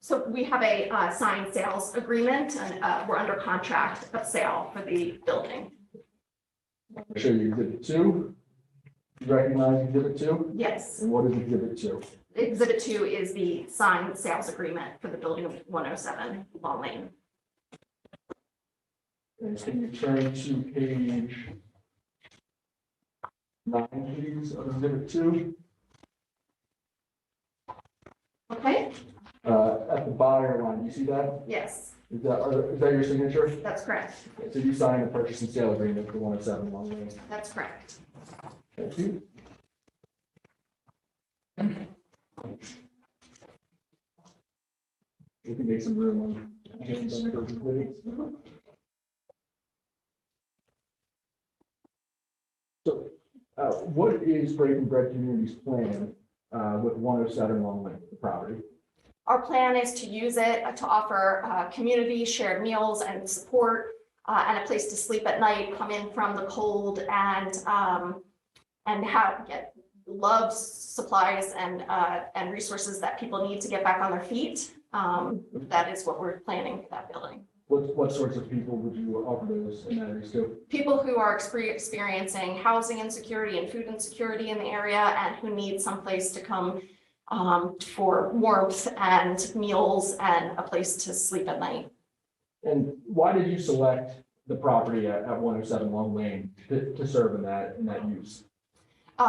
[SPEAKER 7] So we have a signed sales agreement and we're under contract of sale for the building.
[SPEAKER 1] I'll show you Exhibit 2. You recognize Exhibit 2?
[SPEAKER 7] Yes.
[SPEAKER 1] And what is Exhibit 2?
[SPEAKER 7] Exhibit 2 is the signed sales agreement for the building of 107 Long Lane.
[SPEAKER 1] And can you turn to page 9, please, of Exhibit 2?
[SPEAKER 7] Okay,
[SPEAKER 1] At the buyer line, do you see that?
[SPEAKER 7] yes,
[SPEAKER 1] Is that your signature?
[SPEAKER 7] that's correct.
[SPEAKER 1] So you signed the purchase and sale agreement for 107 Long Lane.
[SPEAKER 7] That's correct.
[SPEAKER 1] Thank you. We can make some room on. So, what is Breaking Bread Community's plan with 107 Long Lane, the property?
[SPEAKER 7] Our plan is to use it to offer community shared meals and support and a place to sleep at night, come in from the cold and
[SPEAKER 2] loves supplies and resources that people need to get back on their feet. That is what we're planning for that building.
[SPEAKER 1] What sorts of people would you offer those amenities to?
[SPEAKER 2] People who are experiencing housing insecurity and food insecurity in the area and who need someplace to come for warmth and meals and a place to sleep at night.
[SPEAKER 1] And why did you select the property at 107 Long Lane to serve in that use?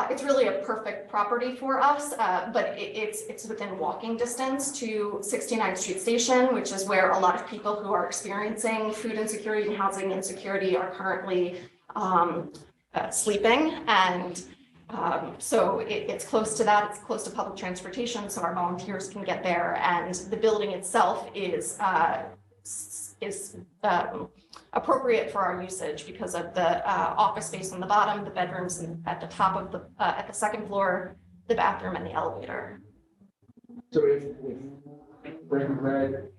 [SPEAKER 2] It's really a perfect property for us, but it's within walking distance to 69th Street Station, which is where a lot of people who are experiencing food insecurity and housing insecurity are currently sleeping. And so it's close to that. It's close to public transportation, so our volunteers can get there. And the building itself is appropriate for our usage because of the office space on the bottom, the bedrooms at the top of at the second floor, the bathroom and the elevator.
[SPEAKER 1] So if Breaking Bread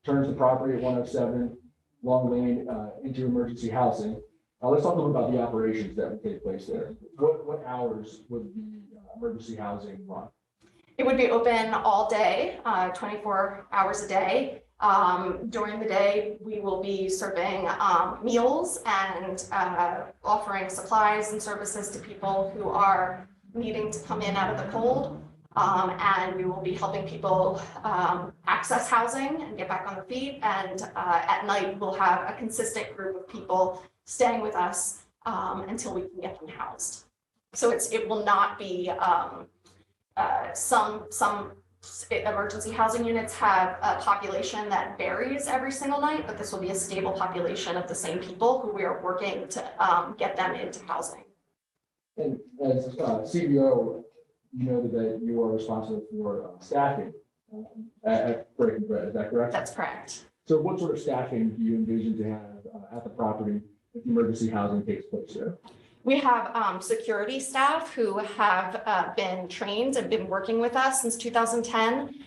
[SPEAKER 1] turns the property at 107 Long Lane into emergency housing, let's talk a little about the operations that would take place there. What hours would the emergency housing run?
[SPEAKER 2] It would be open all day, 24 hours a day. During the day, we will be serving meals and offering supplies and services to people who are needing to come in out of the cold. And we will be helping people access housing and get back on their feet. And at night, we'll have a consistent group of people staying with us until we can get them housed. So it will not be some emergency housing units have a population that varies every single night, but this will be a stable population of the same people who we are working to get them into housing.
[SPEAKER 1] And as CBO, you noted that you are responsible for staffing at Breaking Bread, is that correct?
[SPEAKER 2] That's correct.
[SPEAKER 1] So what sort of staffing do you envision to have at the property if emergency housing takes place there?
[SPEAKER 2] We have security staff who have been trained and been working with us since 2010.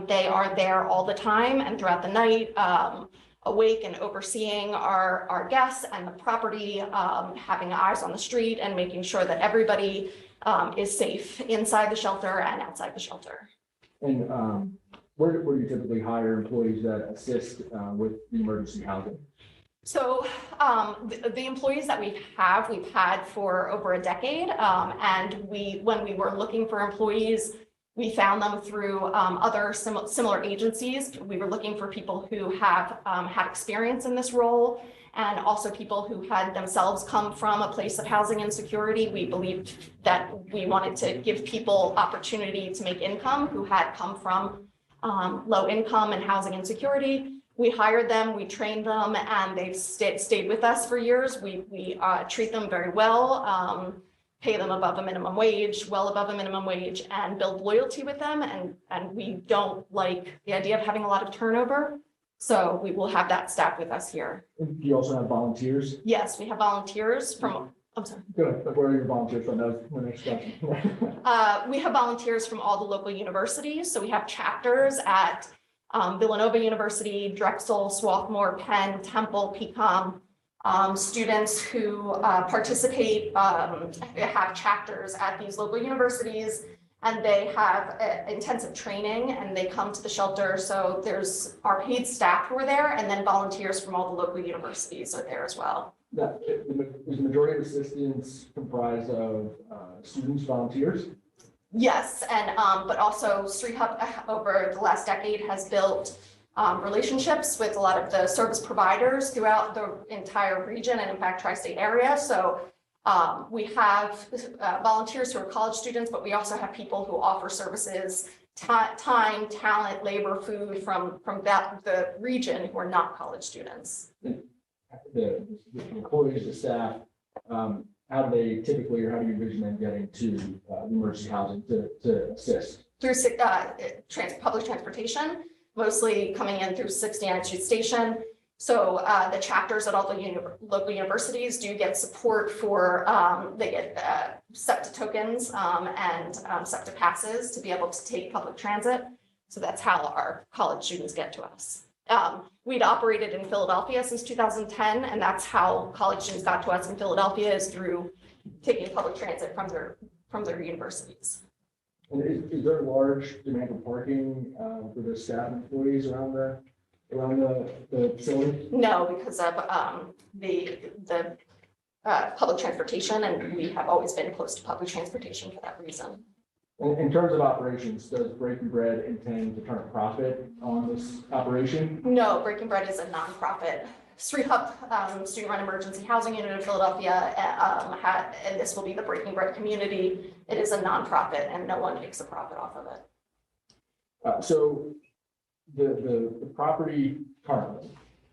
[SPEAKER 2] They are there all the time and throughout the night, awake and overseeing our guests and the property, having eyes on the street and making sure that everybody is safe inside the shelter and outside the shelter.
[SPEAKER 1] And where do you typically hire employees that assist with the emergency housing?
[SPEAKER 2] So the employees that we've had for over a decade, and when we were looking for employees, we found them through other similar agencies. We were looking for people who have had experience in this role, and also people who had themselves come from a place of housing insecurity. We believed that we wanted to give people opportunity to make income who had come from low income and housing insecurity. We hired them, we trained them, and they've stayed with us for years. We treat them very well, pay them above a minimum wage, well above a minimum wage, and build loyalty with them. And we don't like the idea of having a lot of turnover. So we will have that staff with us here.
[SPEAKER 1] Do you also have volunteers?
[SPEAKER 2] Yes, we have volunteers from, I'm sorry.
[SPEAKER 1] Good, but where are your volunteers from? That was my next question.
[SPEAKER 2] We have volunteers from all the local universities. So we have chapters at Villanova University, Drexel, Swarthmore, Penn, Temple, PCOM, students who participate have chapters at these local universities, and they have intensive training and they come to the shelter. So there's our paid staff who are there, and then volunteers from all the local universities are there as well.
[SPEAKER 1] Is the majority of assistants comprised of students, volunteers?
[SPEAKER 2] Yes, and but also Street Hub over the last decade has built relationships with a lot of the service providers throughout the entire region and in fact tri-state area. So we have volunteers who are college students, but we also have people who offer services, time, talent, labor, food from the region who are not college students.
[SPEAKER 1] The employees, the staff, how do they typically, or how do you envision them getting to emergency housing to assist?
[SPEAKER 2] Through public transportation, mostly coming in through 69th Street Station. So the chapters at all the local universities do get support for, they get SEPTA tokens and SEPTA passes to be able to take public transit. So that's how our college students get to us. We'd operated in Philadelphia since 2010, and that's how college students got to us in Philadelphia, is through taking public transit from their universities.
[SPEAKER 1] And is there a large demand for parking for the staff and employees around the facility?
[SPEAKER 2] No, because of the public transportation, and we have always been close to public transportation for that reason.
[SPEAKER 1] In terms of operations, does Breaking Bread intend to turn a profit on this operation?
[SPEAKER 2] No, Breaking Bread is a nonprofit. Street Hub Student Run Emergency Housing Unit of Philadelphia, and this will be the Breaking Bread community. It is a nonprofit, and no one makes a profit off of it.
[SPEAKER 1] So the property currently,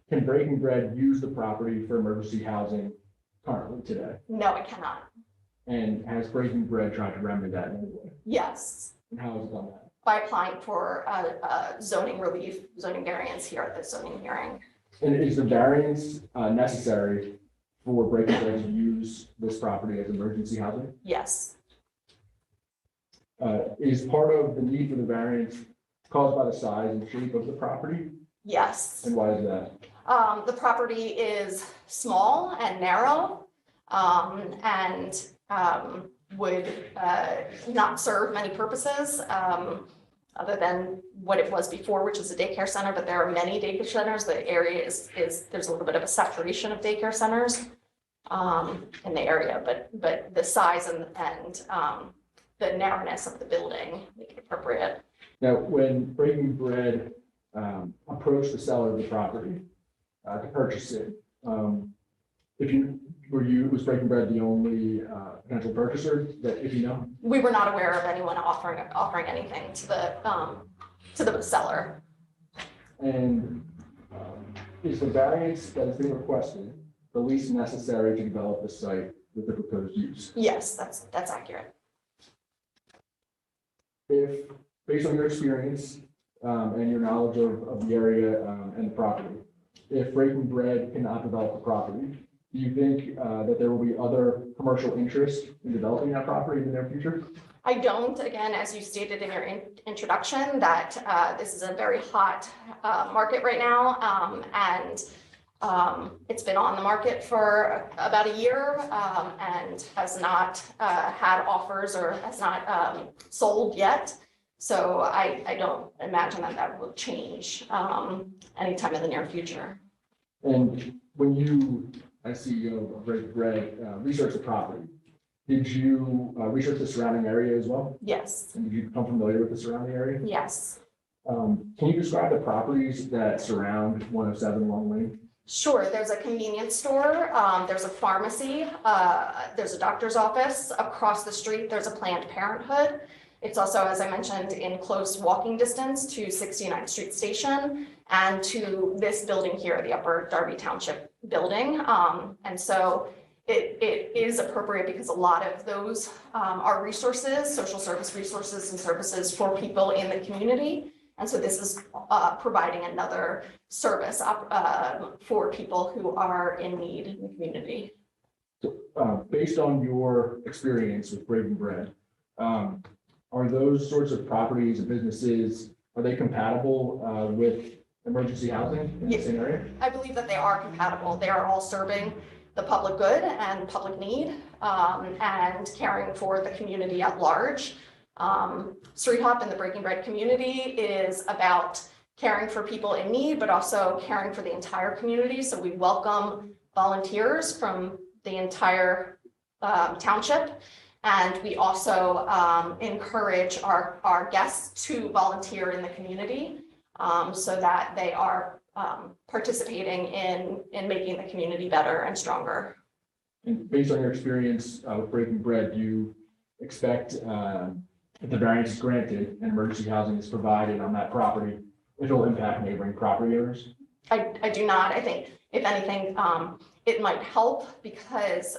[SPEAKER 1] can Breaking Bread use the property for emergency housing currently today?
[SPEAKER 2] No, it cannot.
[SPEAKER 1] And has Breaking Bread tried to remedy that in any way?
[SPEAKER 2] Yes,
[SPEAKER 1] And how has it done that?
[SPEAKER 2] by applying for zoning relief, zoning variance here at the zoning hearing.
[SPEAKER 1] And is the variance necessary for Breaking Bread to use this property as emergency housing?
[SPEAKER 2] Yes,
[SPEAKER 1] Is part of the need for the variance caused by the size and shape of the property?
[SPEAKER 2] yes.
[SPEAKER 1] And why is that?
[SPEAKER 2] The property is small and narrow, and would not serve many purposes, other than what it was before, which is a daycare center, but there are many daycare centers. The area is there's a little bit of a saturation of daycare centers in the area, but the size and the narrowness of the building make it appropriate.
[SPEAKER 1] Now, when Breaking Bread approached the seller of the property to purchase it, was Breaking Bread the only potential purchaser that, if you know?
[SPEAKER 2] We were not aware of anyone offering anything to the seller.
[SPEAKER 1] And is the variance that is being requested the least necessary to develop the site with the proposed use?
[SPEAKER 2] Yes, that's accurate.
[SPEAKER 1] If, based on your experience and your knowledge of the area and the property, if Breaking Bread cannot develop the property, do you think that there will be other commercial interest in developing that property in the near future?
[SPEAKER 2] I don't, again, as you stated in your introduction, that this is a very hot market right now, and it's been on the market for about a year and has not had offers or has not sold yet. So I don't imagine that will change anytime in the near future.
[SPEAKER 1] And when you, as CEO of Breaking Bread, research the property, did you research the surrounding area as well?
[SPEAKER 2] Yes,
[SPEAKER 1] And did you become familiar with the surrounding area?
[SPEAKER 2] yes.
[SPEAKER 1] Can you describe the properties that surround 107 Long Lane?
[SPEAKER 2] Sure, there's a convenience store, there's a pharmacy, there's a doctor's office. Across the street, there's a Planned Parenthood. It's also, as I mentioned, in close walking distance to 69th Street Station and to this building here, the Upper Darby Township building. And so it is appropriate because a lot of those are resources, social service resources and services for people in the community. And so this is providing another service for people who are in need in the community.
[SPEAKER 1] So, based on your experience with Breaking Bread, are those sorts of properties and businesses, are they compatible with emergency housing in the same area?
[SPEAKER 2] I believe that they are compatible. They are all serving the public good and public need and caring for the community at large. Street Hop and the Breaking Bread community is about caring for people in need, but also caring for the entire community. So we welcome volunteers from the entire township. And we also encourage our guests to volunteer in the community so that they are participating in making the community better and stronger.
[SPEAKER 1] And based on your experience with Breaking Bread, do you expect if the variance is granted and emergency housing is provided on that property, it'll impact neighboring property owners?
[SPEAKER 2] I do not. I think if anything, it might help because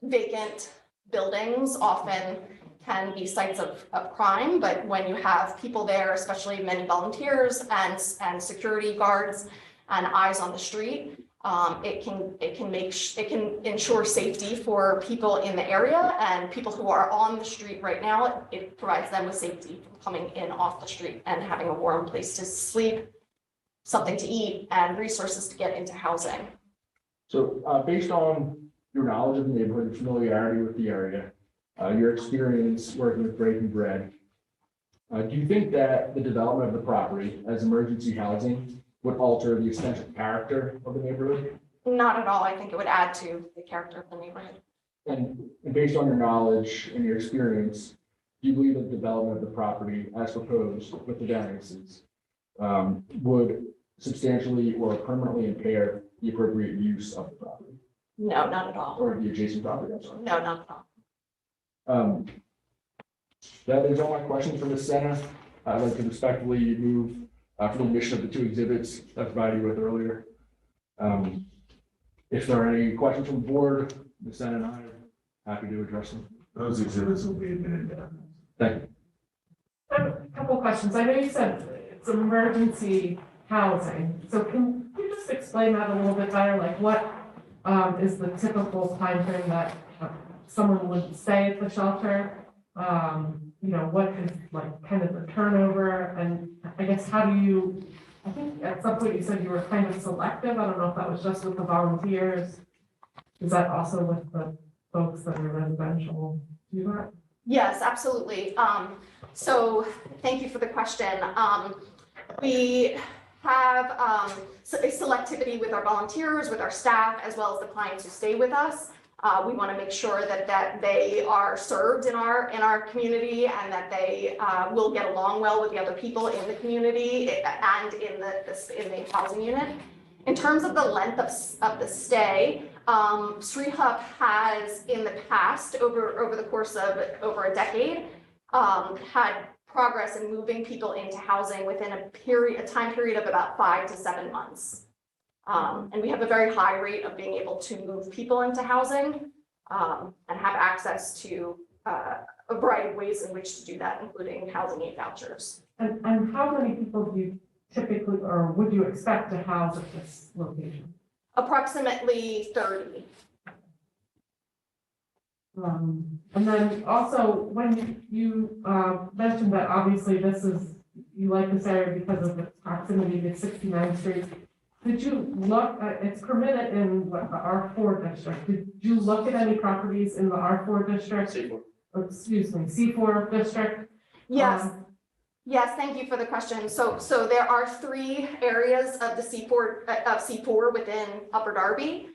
[SPEAKER 2] vacant buildings often can be sites of crime, but when you have people there, especially many volunteers and security guards and eyes on the street, it can ensure safety for people in the area and people who are on the street right now. It provides them with safety from coming in off the street and having a warm place to sleep, something to eat, and resources to get into housing.
[SPEAKER 1] So based on your knowledge of the neighborhood, and familiarity with the area, your experience working with Breaking Bread, do you think that the development of the property as emergency housing would alter the essential character of the neighborhood?
[SPEAKER 2] Not at all. I think it would add to the character of the neighborhood.
[SPEAKER 1] And based on your knowledge and your experience, do you believe that the development of the property as proposed with the variances would substantially or permanently impair the appropriate use of the property
[SPEAKER 2] No, not at all.
[SPEAKER 1] or the adjacent property? I'm sorry.
[SPEAKER 2] No, not at all.
[SPEAKER 1] That is all my questions for Ms. Senna. I'd like to respectfully move for the admission of the two exhibits that I provided you with earlier. If there are any questions from the board, Ms. Senna and I are happy to address them.
[SPEAKER 5] Those exhibits will be admitted.
[SPEAKER 1] Thank you.
[SPEAKER 4] I have a couple of questions. I know you said it's emergency housing. So can you just explain that a little bit better? Like what is the typical timeframe that someone would stay at the shelter? You know, what is like kind of the turnover? And I guess how do you, I think at some point you said you were kind of selective. I don't know if that was just with the volunteers. Is that also with the folks that are residential? Do that?
[SPEAKER 2] Yes, absolutely. So thank you for the question. We have a selectivity with our volunteers, with our staff, as well as the clients who stay with us. We want to make sure that they are served in our community and that they will get along well with the other people in the community and in the housing unit. In terms of the length of the stay, Sri Hub has in the past, over the course of over a decade, had progress in moving people into housing within a time period of about 5 to 7 months. And we have a very high rate of being able to move people into housing and have access to a variety of ways in which to do that, including housing aid vouchers.
[SPEAKER 4] And how many people do you typically, or would you expect to house at this location?
[SPEAKER 2] Approximately 30.
[SPEAKER 4] And then also, when you mentioned that obviously this is, you like this area because of its proximity to 69th Street, did you look, it's permitted in what, the R4 district, did you look at any properties in the R4 district?
[SPEAKER 3] C4.
[SPEAKER 4] Or, excuse me, C4 district?
[SPEAKER 2] Yes. Yes, thank you for the question. So there are 3 areas of the C4 within Upper Darby.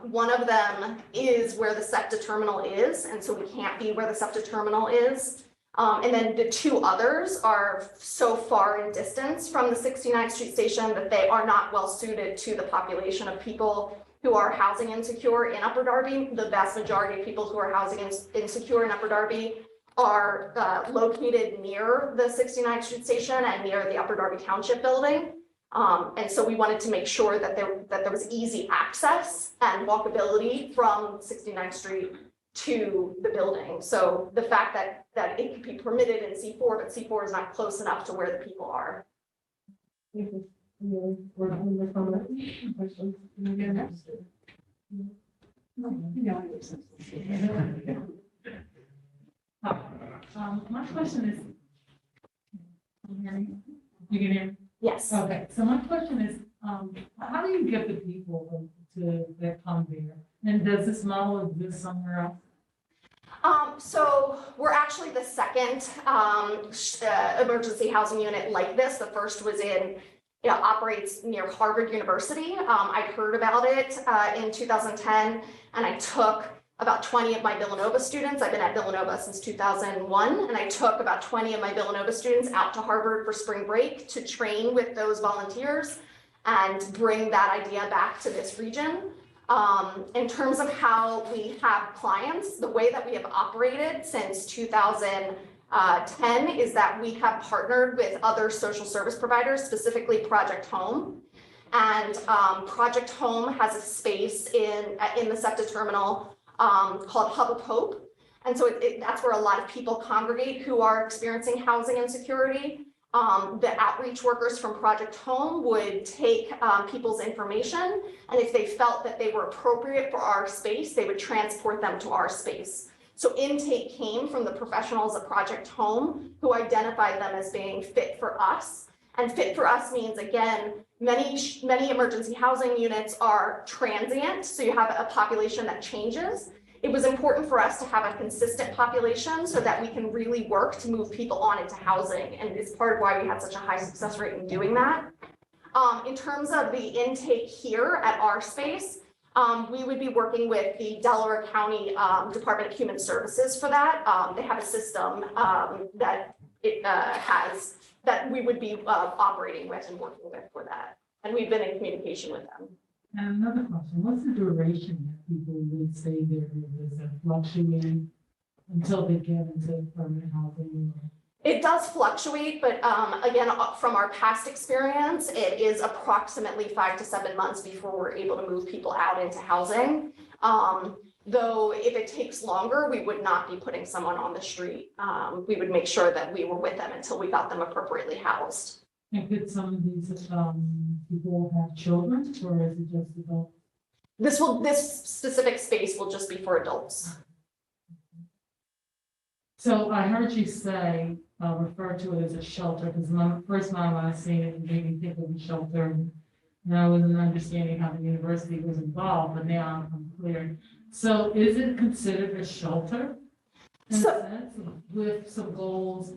[SPEAKER 2] One of them is where the SEPTA terminal is, and so we can't be where the SEPTA terminal is. And then the 2 others are so far in distance from the 69th Street station that they are not well suited to the population of people who are housing insecure in Upper Darby. The vast majority of people who are housing insecure in Upper Darby are located near the 69th Street station and near the Upper Darby Township building. And so we wanted to make sure that there was easy access and walkability from 69th Street to the building. So the fact that it could be permitted in C4, but C4 is not close enough to where the people are.
[SPEAKER 4] Thank you. We're having the comment. Questions?
[SPEAKER 14] My question is, can you hear me? You can hear me?
[SPEAKER 2] Yes.
[SPEAKER 14] Okay, so my question is, how do you get the people that come there? And does this model exist somewhere else?
[SPEAKER 2] So we're actually the second emergency housing unit like this. The first was operates near Harvard University. I'd heard about it in 2010, and I took about 20 of my Villanova students. I've been at Villanova since 2001, and I took about 20 of my Villanova students out to Harvard for spring break to train with those volunteers and bring that idea back to this region. In terms of how we have clients, the way that we have operated since 2010 is that we have partnered with other social service providers, specifically Project Home. And Project Home has a space in the SEPTA terminal called Hub of Hope. And so that's where a lot of people congregate who are experiencing housing insecurity. The outreach workers from Project Home would take people's information, and if they felt that they were appropriate for our space, they would transport them to our space. So intake came from the professionals at Project Home who identified them as being fit for us. And fit for us means, again, many emergency housing units are transient, so you have a population that changes. It was important for us to have a consistent population so that we can really work to move people on into housing, and it's part of why we had such a high success rate in doing that. In terms of the intake here at our space, we would be working with the Delaware County Department of Human Services for that. They have a system that it has that we would be operating with and working with for that. And we've been in communication with them.
[SPEAKER 14] And another question, what's the duration that people would stay there? Does it fluctuate until they get into permanent housing?
[SPEAKER 2] It does fluctuate, but again, from our past experience, it is approximately 5 to 7 months before we're able to move people out into housing. Though if it takes longer, we would not be putting someone on the street. We would make sure that we were with them until we got them appropriately housed.
[SPEAKER 14] And could some of these people have children, or is it just adults?
[SPEAKER 2] This specific space will just be for adults.
[SPEAKER 14] So I heard you say, refer to it as a shelter, because my first time I seen it, it made me think of a shelter. And I wasn't understanding how the university was involved, but now I'm clear. So is it considered a shelter? In a sense, with some goals,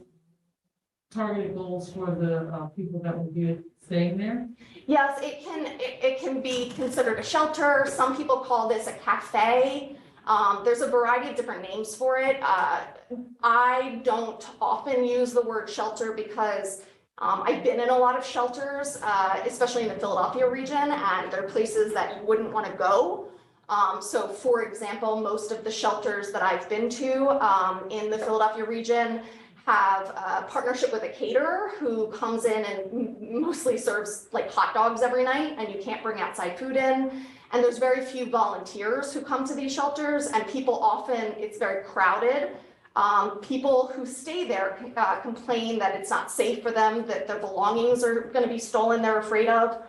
[SPEAKER 14] targeted goals for the people that will be staying there?
[SPEAKER 2] Yes, it can be considered a shelter. Some people call this a cafe. There's a variety of different names for it. I don't often use the word shelter because I've been in a lot of shelters, especially in the Philadelphia region, and there are places that you wouldn't want to go. So for example, most of the shelters that I've been to in the Philadelphia region have a partnership with a caterer who comes in and mostly serves like hot dogs every night, and you can't bring outside food in. And there's very few volunteers who come to these shelters, and people often, it's very crowded. People who stay there complain that it's not safe for them, that their belongings are going to be stolen, they're afraid of.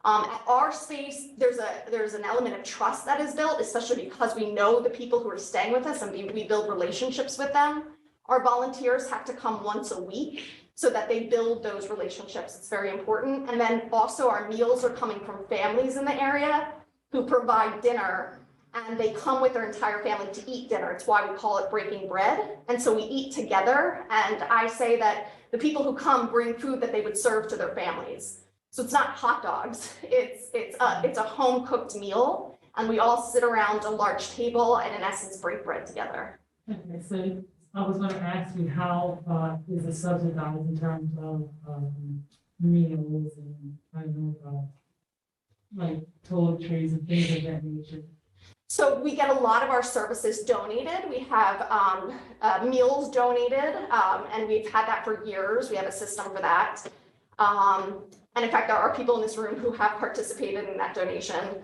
[SPEAKER 2] At our space, there's an element of trust that is built, especially because we know the people who are staying with us and we build relationships with them. Our volunteers have to come once a week so that they build those relationships. It's very important. And then also our meals are coming from families in the area who provide dinner, and they come with their entire family to eat dinner. It's why we call it breaking bread. And so we eat together. And I say that the people who come bring food that they would serve to their families. So it's not hot dogs. It's a home cooked meal, and we all sit around a large table and in essence break bread together.
[SPEAKER 14] Okay, so I was going to ask you how is it subsidized in terms of meals and I know like toiletries and things of that nature?
[SPEAKER 2] So we get a lot of our services donated. We have meals donated, and we've had that for years. We have a system for that. And in fact, there are people in this room who have participated in that donation.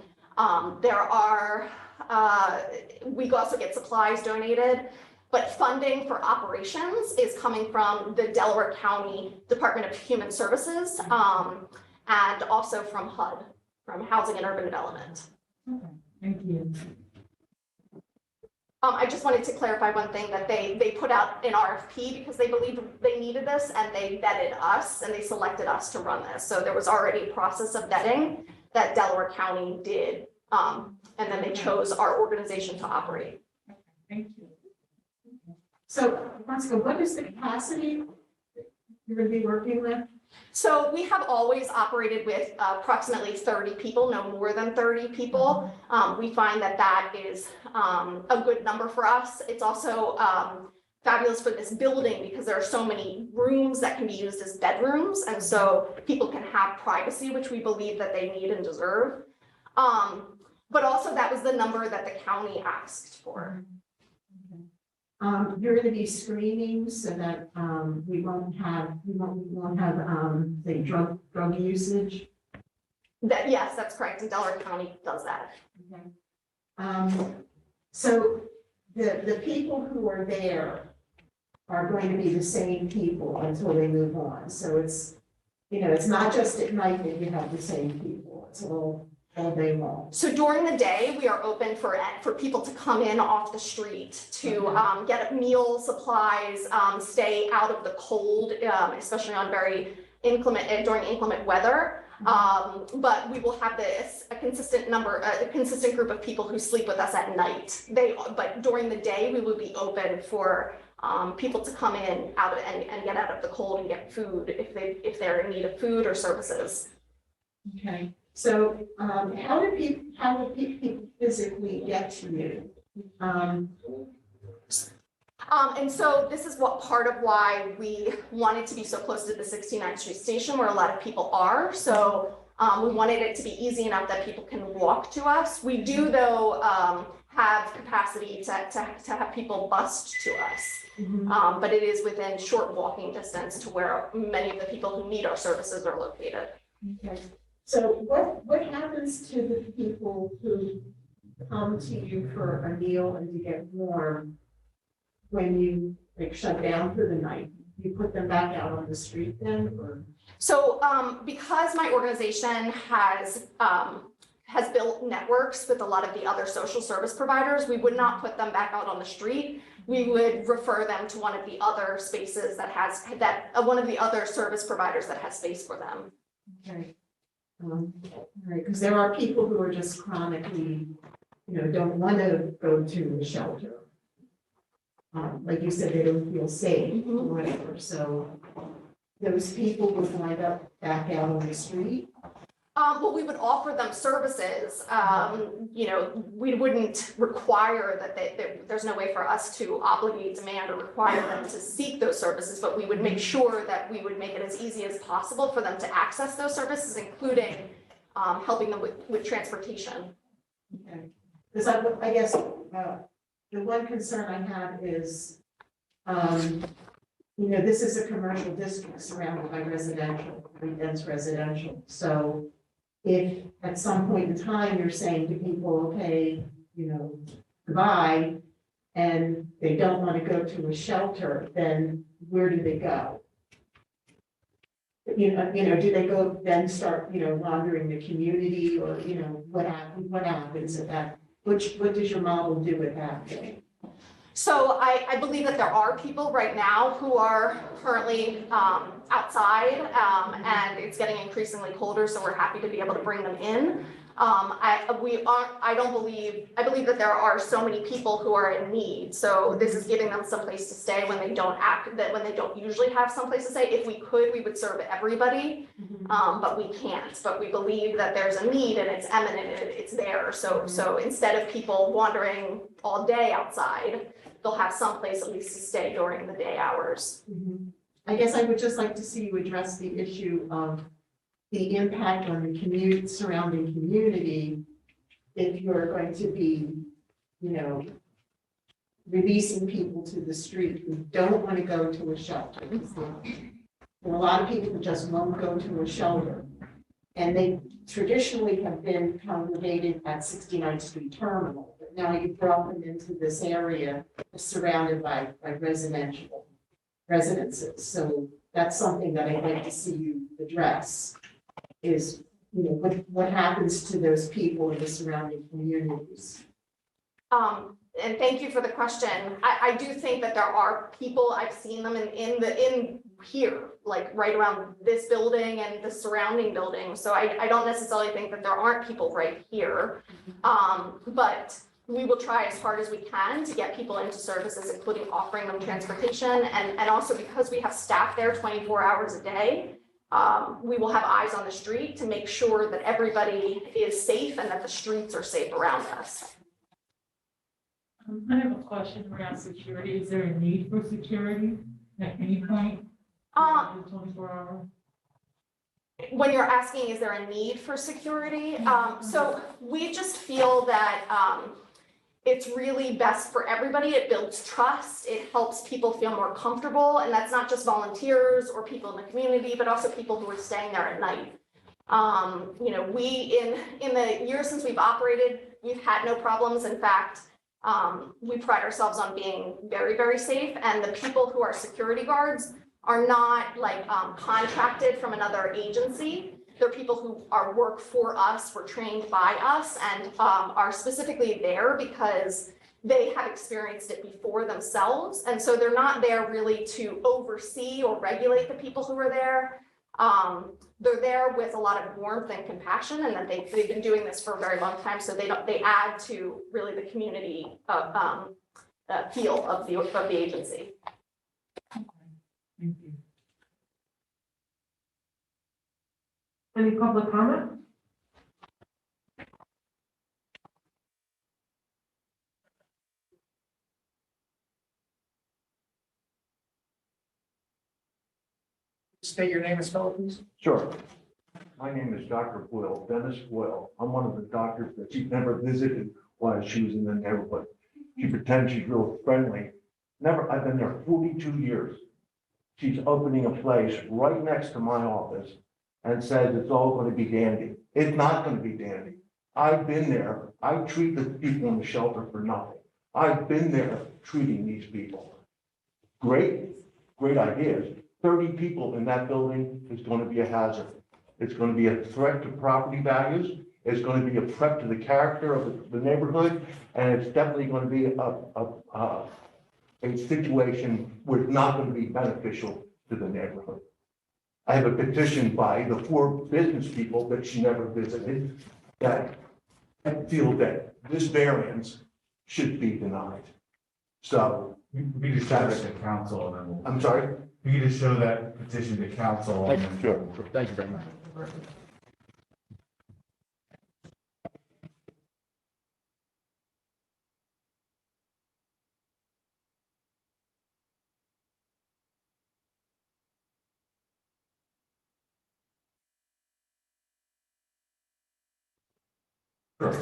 [SPEAKER 2] We also get supplies donated, but funding for operations is coming from the Delaware County Department of Human Services, and also from HUD, from Housing and Urban Development.
[SPEAKER 14] Okay, thank you.
[SPEAKER 2] I just wanted to clarify one thing, that they put out an RFP because they believed they needed this, and they vetted us and they selected us to run this. So there was already a process of vetting that Delaware County did, and then they chose our organization to operate.
[SPEAKER 14] Okay, thank you.
[SPEAKER 10] So, what is the capacity you're going to be working with?
[SPEAKER 2] So we have always operated with approximately 30 people, no more than 30 people. We find that that is a good number for us. It's also fabulous for this building because there are so many rooms that can be used as bedrooms. And so people can have privacy, which we believe that they need and deserve. But also that was the number that the county asked for.
[SPEAKER 10] You're going to be screening so that we won't have the drug usage.
[SPEAKER 2] Yes, that's correct. And Delaware County does that.
[SPEAKER 10] Okay. So the people who are there are going to be the same people until they move on. So it's not just at night that you have the same people. It's all day long.
[SPEAKER 2] So during the day, we are open for people to come in off the street to get meal supplies, stay out of the cold, especially on very during inclement weather. But we will have a consistent group of people who sleep with us at night. But during the day, we will be open for people to come in and get out of the cold and get food if they're in need of food or services.
[SPEAKER 10] Okay, so how do people physically get to you?
[SPEAKER 2] And so this is what part of why we wanted to be so close to the 69th Street station where a lot of people are. So we wanted it to be easy enough that people can walk to us. We do, though, have capacity to have people bus to us. But it is within short walking distance to where many of the people who need our services are located.
[SPEAKER 10] Okay. So what happens to the people who come to you for a meal and to get warm when you shut down for the night? You put them back out on the street then, or?
[SPEAKER 2] So because my organization has built networks with a lot of the other social service providers, we would not put them back out on the street. We would refer them to one of the other spaces one of the other service providers that has space for them.
[SPEAKER 10] Okay. All right, because there are people who are just chronically, don't want to go to a shelter. Like you said, they don't feel safe or whatever. So those people would wind up back out on the street.
[SPEAKER 2] Well, we would offer them services. We wouldn't require that there's no way for us to obligate, demand, or require them to seek those services, but we would make sure that we would make it as easy as possible for them to access those services, including helping them with transportation.
[SPEAKER 10] Okay. Because I guess the one concern I have is, this is a commercial district surrounded by residential, dense residential. So if at some point in time you're saying to people, okay, goodbye, and they don't want to go to a shelter, then where do they go? Do they go then start, wandering the community, or, what happens at that? What does your model do at that point?
[SPEAKER 2] So I believe that there are people right now who are currently outside, and it's getting increasingly colder, so we're happy to be able to bring them in. I believe that there are so many people who are in need, so this is giving them someplace to stay when they don't usually have someplace to stay. If we could, we would serve everybody, but we can't. But we believe that there's a need and it's eminent and it's there. So instead of people wandering all day outside, they'll have someplace at least to stay during the day hours.
[SPEAKER 10] I guess I would just like to see you address the issue of the impact on the surrounding community if you're going to be, releasing people to the street who don't want to go to a shelter. There are a lot of people who just won't go to a shelter. And they traditionally have been congregated at 69th Street Terminal, but now you brought them into this area surrounded by residential residences. So that's something that I'd like to see you address, is, what happens to those people in the surrounding communities?
[SPEAKER 2] And thank you for the question. I do think that there are people, I've seen them in here, like right around this building and the surrounding building. So I don't necessarily think that there aren't people right here. But we will try as hard as we can to get people into services, including offering them transportation. And also because we have staff there 24 hours a day, we will have eyes on the street to make sure that everybody is safe and that the streets are safe around us.
[SPEAKER 14] I have a question around security. Is there a need for security at any point? 24 hours?
[SPEAKER 2] When you're asking, is there a need for security? So we just feel that it's really best for everybody. It builds trust. It helps people feel more comfortable. And that's not just volunteers or people in the community, but also people who are staying there at night. We, in the years since we've operated, we've had no problems. In fact, we pride ourselves on being very, very safe. And the people who are security guards are not contracted from another agency. They're people who work for us, were trained by us, and are specifically there because they have experienced it before themselves. And so they're not there really to oversee or regulate the people who are there. They're there with a lot of warmth and compassion, and that they've been doing this for a very long time, so they add to really the community feel of the agency.
[SPEAKER 14] Thank you.
[SPEAKER 4] Any public comment?
[SPEAKER 8] State your name and spell it, please.
[SPEAKER 5] Sure. My name is Dr. Boyle, Dennis Boyle. I'm one of the doctors that she never visited while she was in the neighborhood. She pretends she's real friendly. Never, I've been there 42 years. She's opening a place right next to my office and says it's all going to be dandy. It's not going to be dandy. I've been there. I treat the people in the shelter for nothing. I've been there treating these people. Great ideas. 30 people in that building is going to be a hazard. It's going to be a threat to property values. It's going to be a threat to the character of the neighborhood. And it's definitely going to be a situation where it's not going to be beneficial to the neighborhood. I have a petition by the 4 business people that she never visited that I feel that this variance should be denied. So.
[SPEAKER 1] We just show that to council and then we'll.
[SPEAKER 5] I'm sorry?
[SPEAKER 1] We can just show that petition to council. And then.
[SPEAKER 5] Sure.
[SPEAKER 1] Thank you very much. Sure.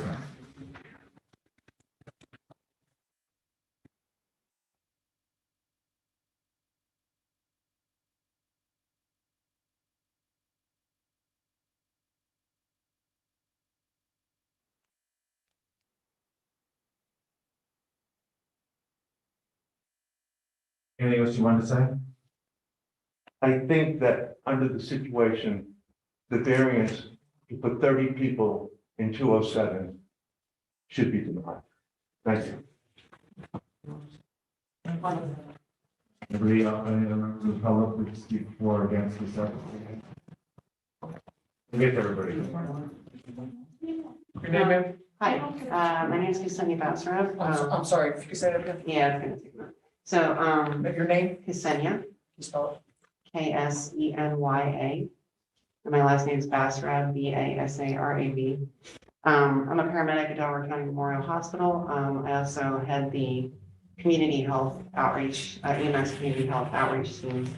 [SPEAKER 1] Anything else you wanted to say?
[SPEAKER 5] I think that under the situation, the variance to put 30 people in 207 should be denied. Thank you.
[SPEAKER 1] Anybody else, any other members of the public would speak for or against this application? We'll get to everybody.
[SPEAKER 8] Your name, ma'am?
[SPEAKER 15] Hi, my name is Ksenia Basarov.
[SPEAKER 8] I'm sorry, if you could say that again.
[SPEAKER 15] Yeah, it's gonna take a minute. So,
[SPEAKER 8] Your name?
[SPEAKER 15] Ksenia,
[SPEAKER 8] You spell
[SPEAKER 15] Ksenya. And my last name is Basarab, Basarab. I'm a paramedic at Delaware County Memorial Hospital. I also head the community health outreach, EMS community health outreach team.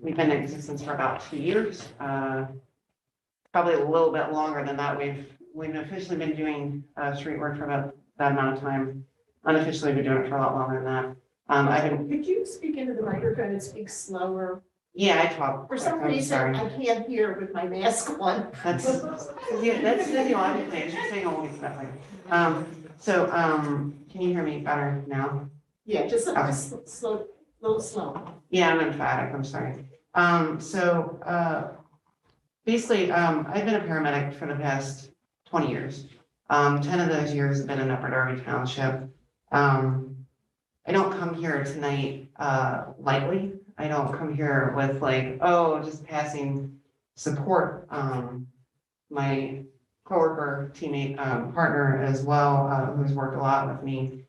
[SPEAKER 15] We've been in existence for about 2 years. Probably a little bit longer than that. We've officially been doing street work for about that amount of time. Unofficially, we've been doing it for a lot longer than that.
[SPEAKER 10] Could you speak into the microphone and speak slower?
[SPEAKER 15] Yeah, I talk.
[SPEAKER 10] For some
[SPEAKER 15] I'm
[SPEAKER 10] reason,
[SPEAKER 15] sorry.
[SPEAKER 10] I can't hear with my mask on.
[SPEAKER 15] That's physiologically, I should say always that way. Can you hear me better now?
[SPEAKER 10] Yeah, just a
[SPEAKER 15] Okay.
[SPEAKER 10] slow, little slow.
[SPEAKER 15] Yeah, I'm emphatic, I'm sorry. Basically, I've been a paramedic for the past 20 years. 10 of those years have been in Upper Darby Township. I don't come here tonight lightly. I don't come here with like, oh, just passing support. My coworker, teammate, partner as well, who's worked a lot with me.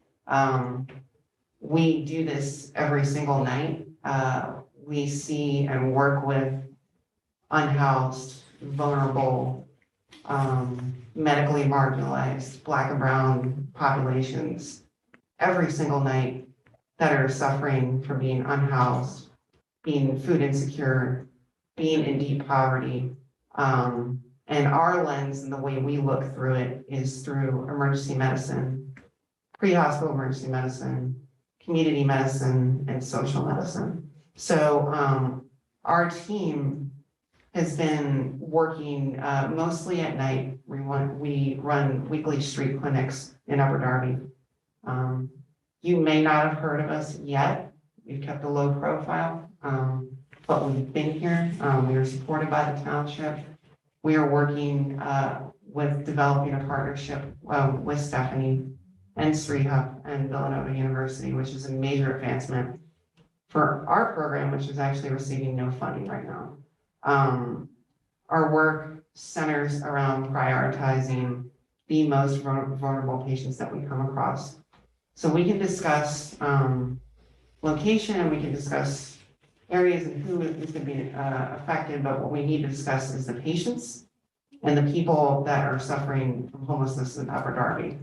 [SPEAKER 15] We do this every single night. We see and work with unhoused, vulnerable, medically marginalized, Black and brown populations every single night that are suffering from being unhoused, being food insecure, being in deep poverty. And our lens and the way we look through it is through emergency medicine, pre-hospital emergency medicine, community medicine, and social medicine. So our team has been working mostly at night. We run weekly street clinics in Upper Darby. You may not have heard of us yet. We've kept a low profile, but we've been here. We are supported by the township. We are working with developing a partnership with Stephanie and Sriha and Villanova University, which is a major advancement for our program, which is actually receiving no funding right now. Our work centers around prioritizing the most vulnerable patients that we come across. So we can discuss location and we can discuss areas and who is going to be affected, but what we need to discuss is the patients and the people that are suffering from homelessness in Upper Darby.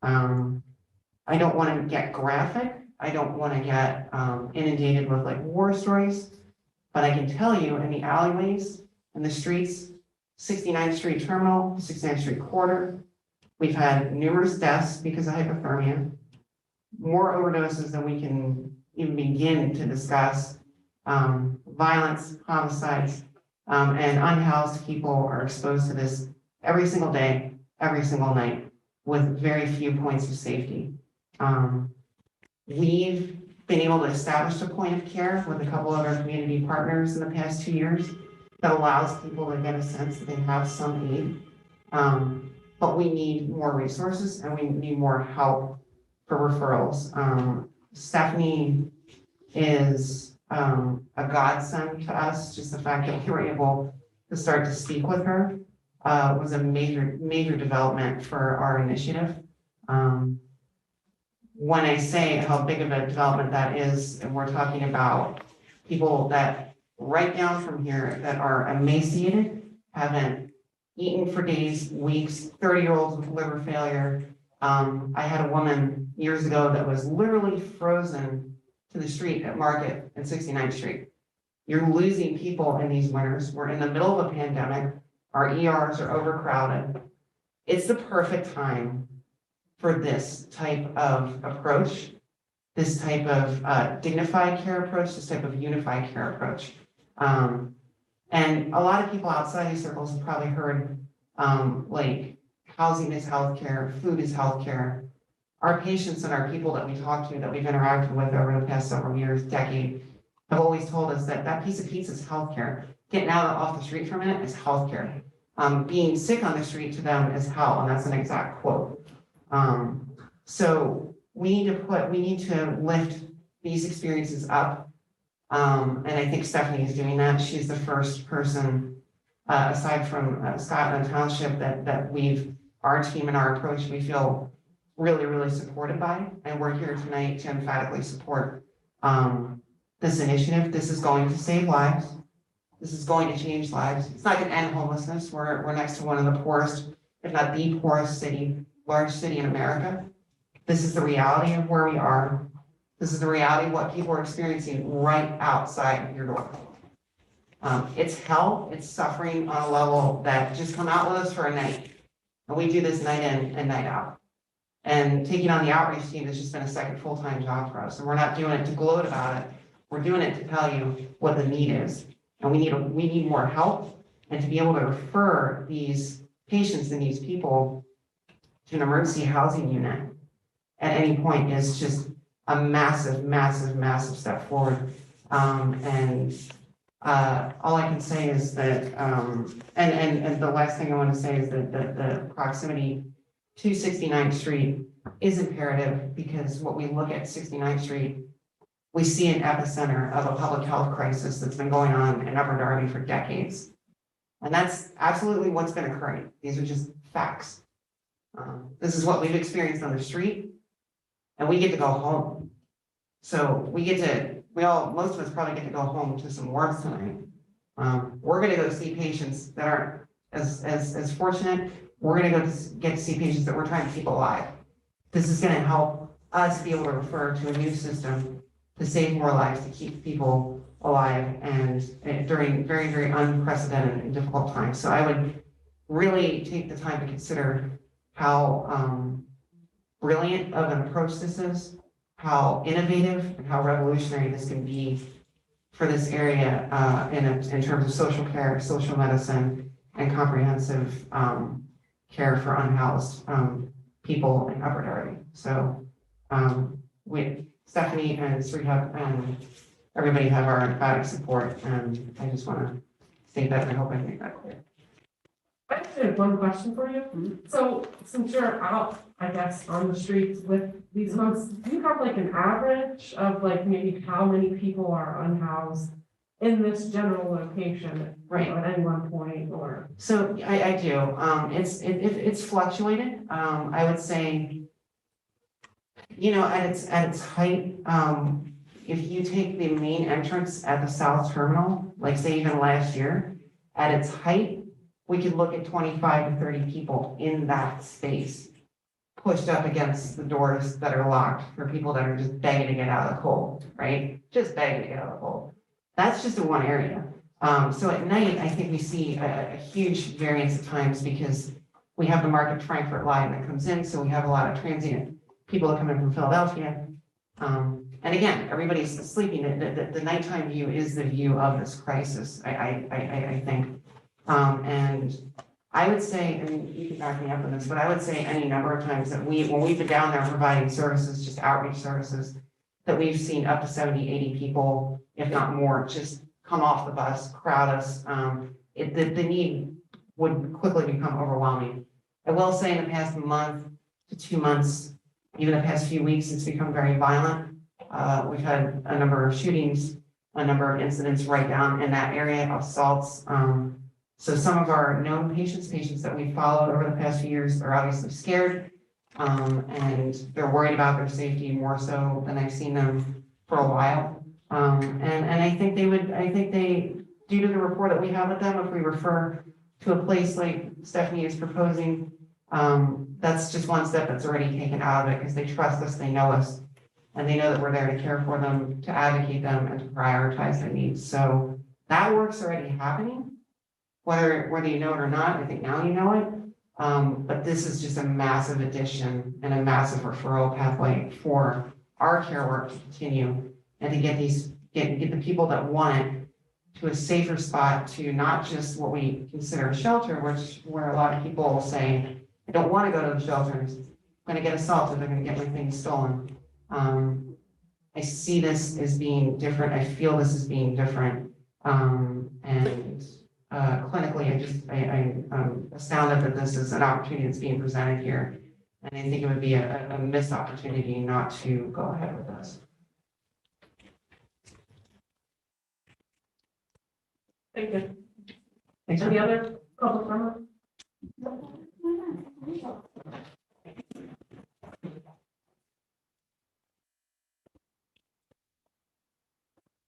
[SPEAKER 15] I don't want to get graphic. I don't want to get inundated with like war stories, but I can tell you in the alleyways and the streets, 69th Street Terminal, 69th Street Quarter, we've had numerous deaths because of hypothermia, more overdoses than we can even begin to discuss, violence, homicides, and unhoused people are exposed to this every single day, every single night, with very few points of safety. We've been able to establish a point of care with a couple other community partners in the past 2 years that allows people to get a sense that they have some aid. But we need more resources and we need more help for referrals. Stephanie is a godsend to us. Just the fact that we were able to start to speak with her was a major development for our initiative. When I say how big of a development that is, and we're talking about people that right down from here that are emaciated, haven't eaten for days, weeks, 30-year-olds with liver failure. I had a woman years ago that was literally frozen to the street at Market and 69th Street. You're losing people in these winters. We're in the middle of a pandemic. Our ERs are overcrowded. It's the perfect time for this type of approach, this type of dignified care approach, this type of unified care approach. And a lot of people outside these circles have probably heard like housing is healthcare, food is healthcare. Our patients and our people that we talk to, that we've interacted with over the past several years, decade, have always told us that that piece of pizza is healthcare. Getting out off the street for a minute is healthcare. Being sick on the street to them is hell, and that's an exact quote. So we need to lift these experiences up. And I think Stephanie is doing that. She's the first person, aside from Scotland Township, that our team and our approach, we feel really supported by. And we're here tonight to emphatically support this initiative. This is going to save lives. This is going to change lives. It's not going to end homelessness. We're next to one of the poorest, if not the poorest large city in America. This is the reality of where we are. This is the reality of what people are experiencing right outside your door. It's hell, it's suffering on a level that just come out with us for a night. And we do this night in and night out. And taking on the outreach team has just been a second full-time job for us. And we're not doing it to gloat about it. We're doing it to tell you what the need is. And we need more help, and to be able to refer these patients and these people to an emergency housing unit at any point is just a massive step forward. And all I can say is that, and the last thing I want to say is that the proximity to 69th Street is imperative, because what we look at 69th Street, we see an epicenter of a public health crisis that's been going on in Upper Darby for decades. And that's absolutely what's been occurring. These are just facts. This is what we've experienced on the street, and we get to go home. So most of us probably get to go home to some warmth tonight. We're gonna go see patients that aren't as fortunate. We're gonna get to see patients that we're trying to keep alive. This is gonna help us be able to refer to a new system to save more lives, to keep people alive, and during very unprecedented and difficult times. So I would really take the time to consider how brilliant of an approach this is, how innovative and how revolutionary this can be for this area in terms of social care, social medicine, and comprehensive care for unhoused people in Upper Darby. So Stephanie and Srihab and everybody have our emphatic support, and I just want to say that, and I hope I make that clear.
[SPEAKER 4] I actually have one question for you. So since you're out, I guess, on the streets with these folks, do you have like an average of like maybe how many people are unhoused in this general location.
[SPEAKER 15] Right.
[SPEAKER 4] At any one point, or.
[SPEAKER 15] So I do, it's fluctuated, I would say, you know, at its height, if you take the main entrance at the south terminal, like say even last year, at its height, we could look at 25 to 30 people in that space, pushed up against the doors that are locked for people that are just begging to get out of the cold, right? Just begging to get out of the cold. That's just in one area. So at night, I think we see a huge variance at times because we have the Market Frankfurt line that comes in, so we have a lot of transient people that come in from Philadelphia. And again, everybody's sleeping. The nighttime view is the view of this crisis, I think. And I would say, I mean, you can back me up on this, but I would say any number of times that when we've been down there providing services, just outreach services, that we've seen up to 70, 80 people, if not more, just come off the bus, crowd us. The need would quickly become overwhelming. I will say in the past month to 2 months, even the past few weeks, it's become very violent. We've had a number of shootings, a number of incidents right down in that area, assaults. So some of our known patients that we followed over the past few years are obviously scared. And they're worried about their safety more so than I've seen them for a while. And I think they, due to the rapport that we have with them, if we refer to a place like Stephanie is proposing, that's just one step that's already taken out of it because they trust us, they know us, and they know that we're there to care for them, to advocate them, and to prioritize their needs. So that work's already happening, whether you know it or not. I think now you know it. But this is just a massive addition and a massive referral pathway for our care work to continue and to get the people that want it to a safer spot, to not just what we consider a shelter, where a lot of people say, I don't want to go to the shelters. I'm going to get assaulted. They're going to get my things stolen. I see this as being different. I feel this as being different. Clinically, I'm astounded that this is an opportunity that's being presented here. And I think it would be a missed opportunity not to go ahead with this.
[SPEAKER 4] Thank you.
[SPEAKER 15] Thanks.
[SPEAKER 4] Any other public comment?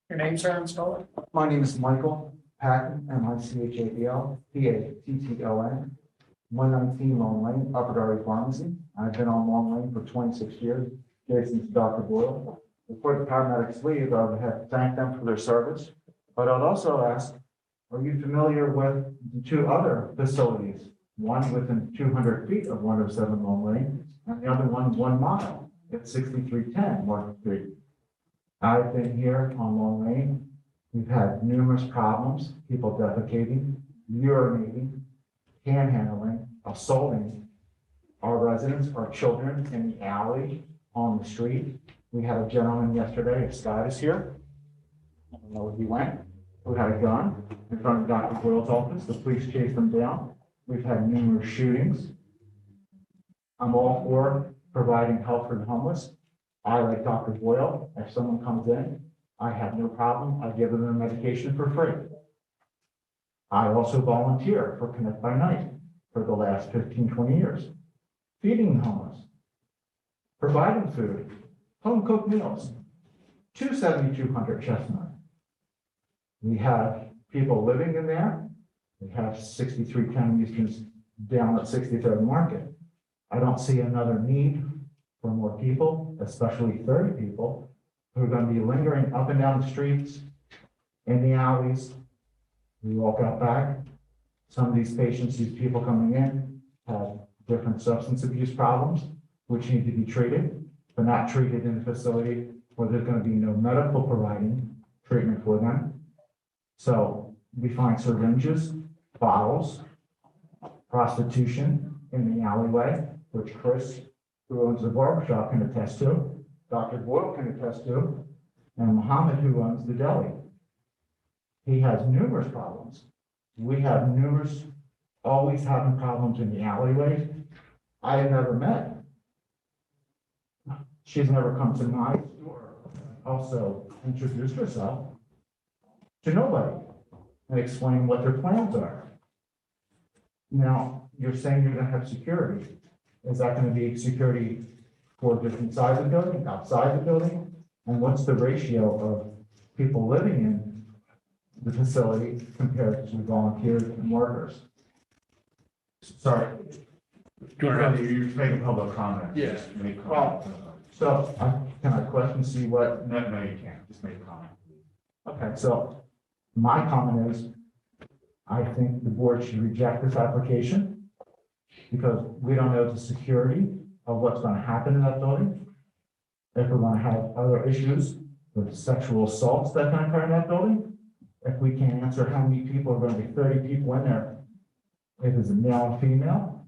[SPEAKER 8] Your name, sir, and spell it.
[SPEAKER 16] My name is Michael Patton, Michabel, Patton, 119 Long Lane, Upper Darby Pharmacy. I've been on Long Lane for 26 years, adjacent to Dr. Boyle. Before the paramedics leave, I would have to thank them for their service. But I'd also ask, are you familiar with the two other facilities? One within 200 feet of 107 Long Lane, and the other one 1 mile at 6310 Market Street. I've been here on Long Lane. We've had numerous problems, people defecating, urinating, panhandling, assaulting our residents, our children in the alley, on the street. We had a gentleman yesterday, Scott is here. I don't know where he went, who had a gun in front of Dr. Boyle's office. The police chased him down. We've had numerous shootings. I'm all for providing help for the homeless. I, like Dr. Boyle, if someone comes in, I have no problem. I give them their medication for free. I also volunteer for Connect by Night for the last 15, 20 years, feeding the homeless, providing food, home cooked meals, 27200 Chestnut. We have people living in there. We have 6310 Eastern's down at 63rd Market. I don't see another need for more people, especially 30 people who are going to be lingering up and down the streets, in the alleys. We walk out back. Some of these patients, these people coming in, have different substance abuse problems, which need to be treated, but not treated in a facility where there's going to be no medical providing treatment for them. So we find syringes, bottles, prostitution in the alleyway, which Chris, who owns the barbershop, can attest to, Dr. Boyle can attest to, and Muhammad, who owns the deli. He has numerous problems. We have numerous, always having problems in the alleyway. I have never met. She's never come to my store, also introduced herself. to nobody and explain what their plans are. Now, you're saying you're gonna have security. Is that gonna be security for just inside the building, outside the building? And what's the ratio of people living in the facility compared to volunteers and workers? Sorry. You're making public comment.
[SPEAKER 3] Yeah.
[SPEAKER 16] Make comment. So, can I question, see what? No, you can't, just make a comment. Okay, so my comment is, I think the board should reject this application because we don't know the security of what's gonna happen in that building. If we're gonna have other issues with sexual assaults that can occur in that building, if we can't answer how many people are gonna be 30 people in there, if it's a male and female,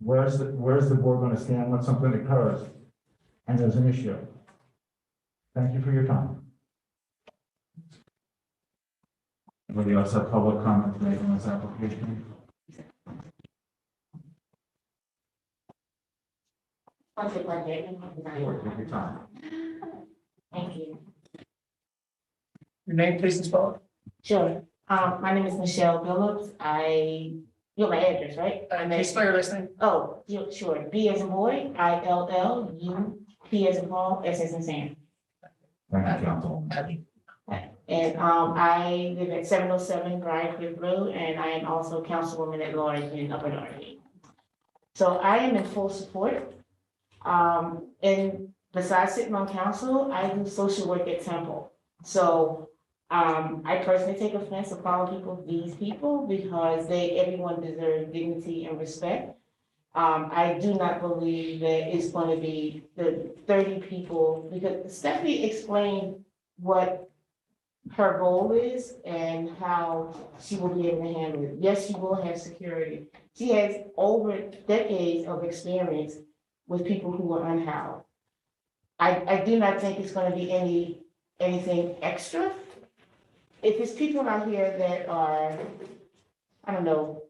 [SPEAKER 16] where's the board gonna stand when something occurs and there's an issue? Thank you for your time. Anybody else have public comment to make on this application?
[SPEAKER 17] Take
[SPEAKER 16] your time.
[SPEAKER 17] Thank you.
[SPEAKER 8] Your name, please, and spell it.
[SPEAKER 17] Sure. My name is Michelle Phillips. You have my address, right?
[SPEAKER 8] Can you spell your last name?
[SPEAKER 17] Oh, sure. B as in boy, ILLU, P as in Paul, S as in Sam.
[SPEAKER 16] Thank you, counsel.
[SPEAKER 17] And I live at 707 Briarcliff Road, and I am also councilwoman at large in Upper Darby. So I am in full support. And besides sitting on council, I do social work at Temple. So I personally take offense to calling people these people because everyone deserves dignity and respect. I do not believe that it's going to be the 30 people, because Stephanie explained what her goal is and how she will be able to handle it. Yes, she will have security. She has over decades of experience with people who are unhoused. I do not think it's going to be anything extra. If it's people out here that are, I don't know,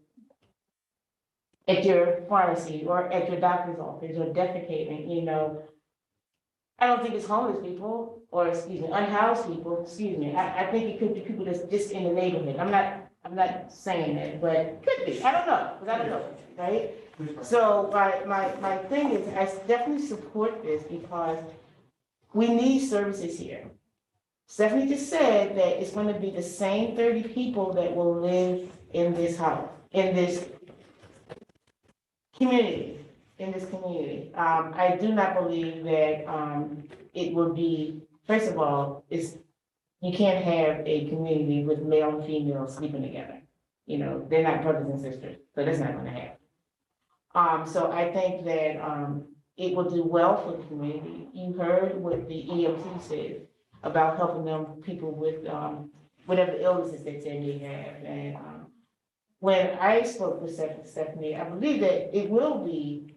[SPEAKER 17] at your pharmacy or at your doctor's office or defecating, I don't think it's homeless people or, unhoused people, I think it could be people that's just in the neighborhood. I'm not saying that, but it could be. I don't know, right? So my thing is, I definitely support this because we need services here. Stephanie just said that it's going to be the same 30 people that will live in this house, in this community. I do not believe that it will be, first of all, you can't have a community with male and female sleeping together. They're not brothers and sisters, so that's not going to happen. So I think that it will do well for the community. You heard what the EMT said about helping them, people with whatever illnesses that they may have. And when I spoke with Stephanie, I believe that it will be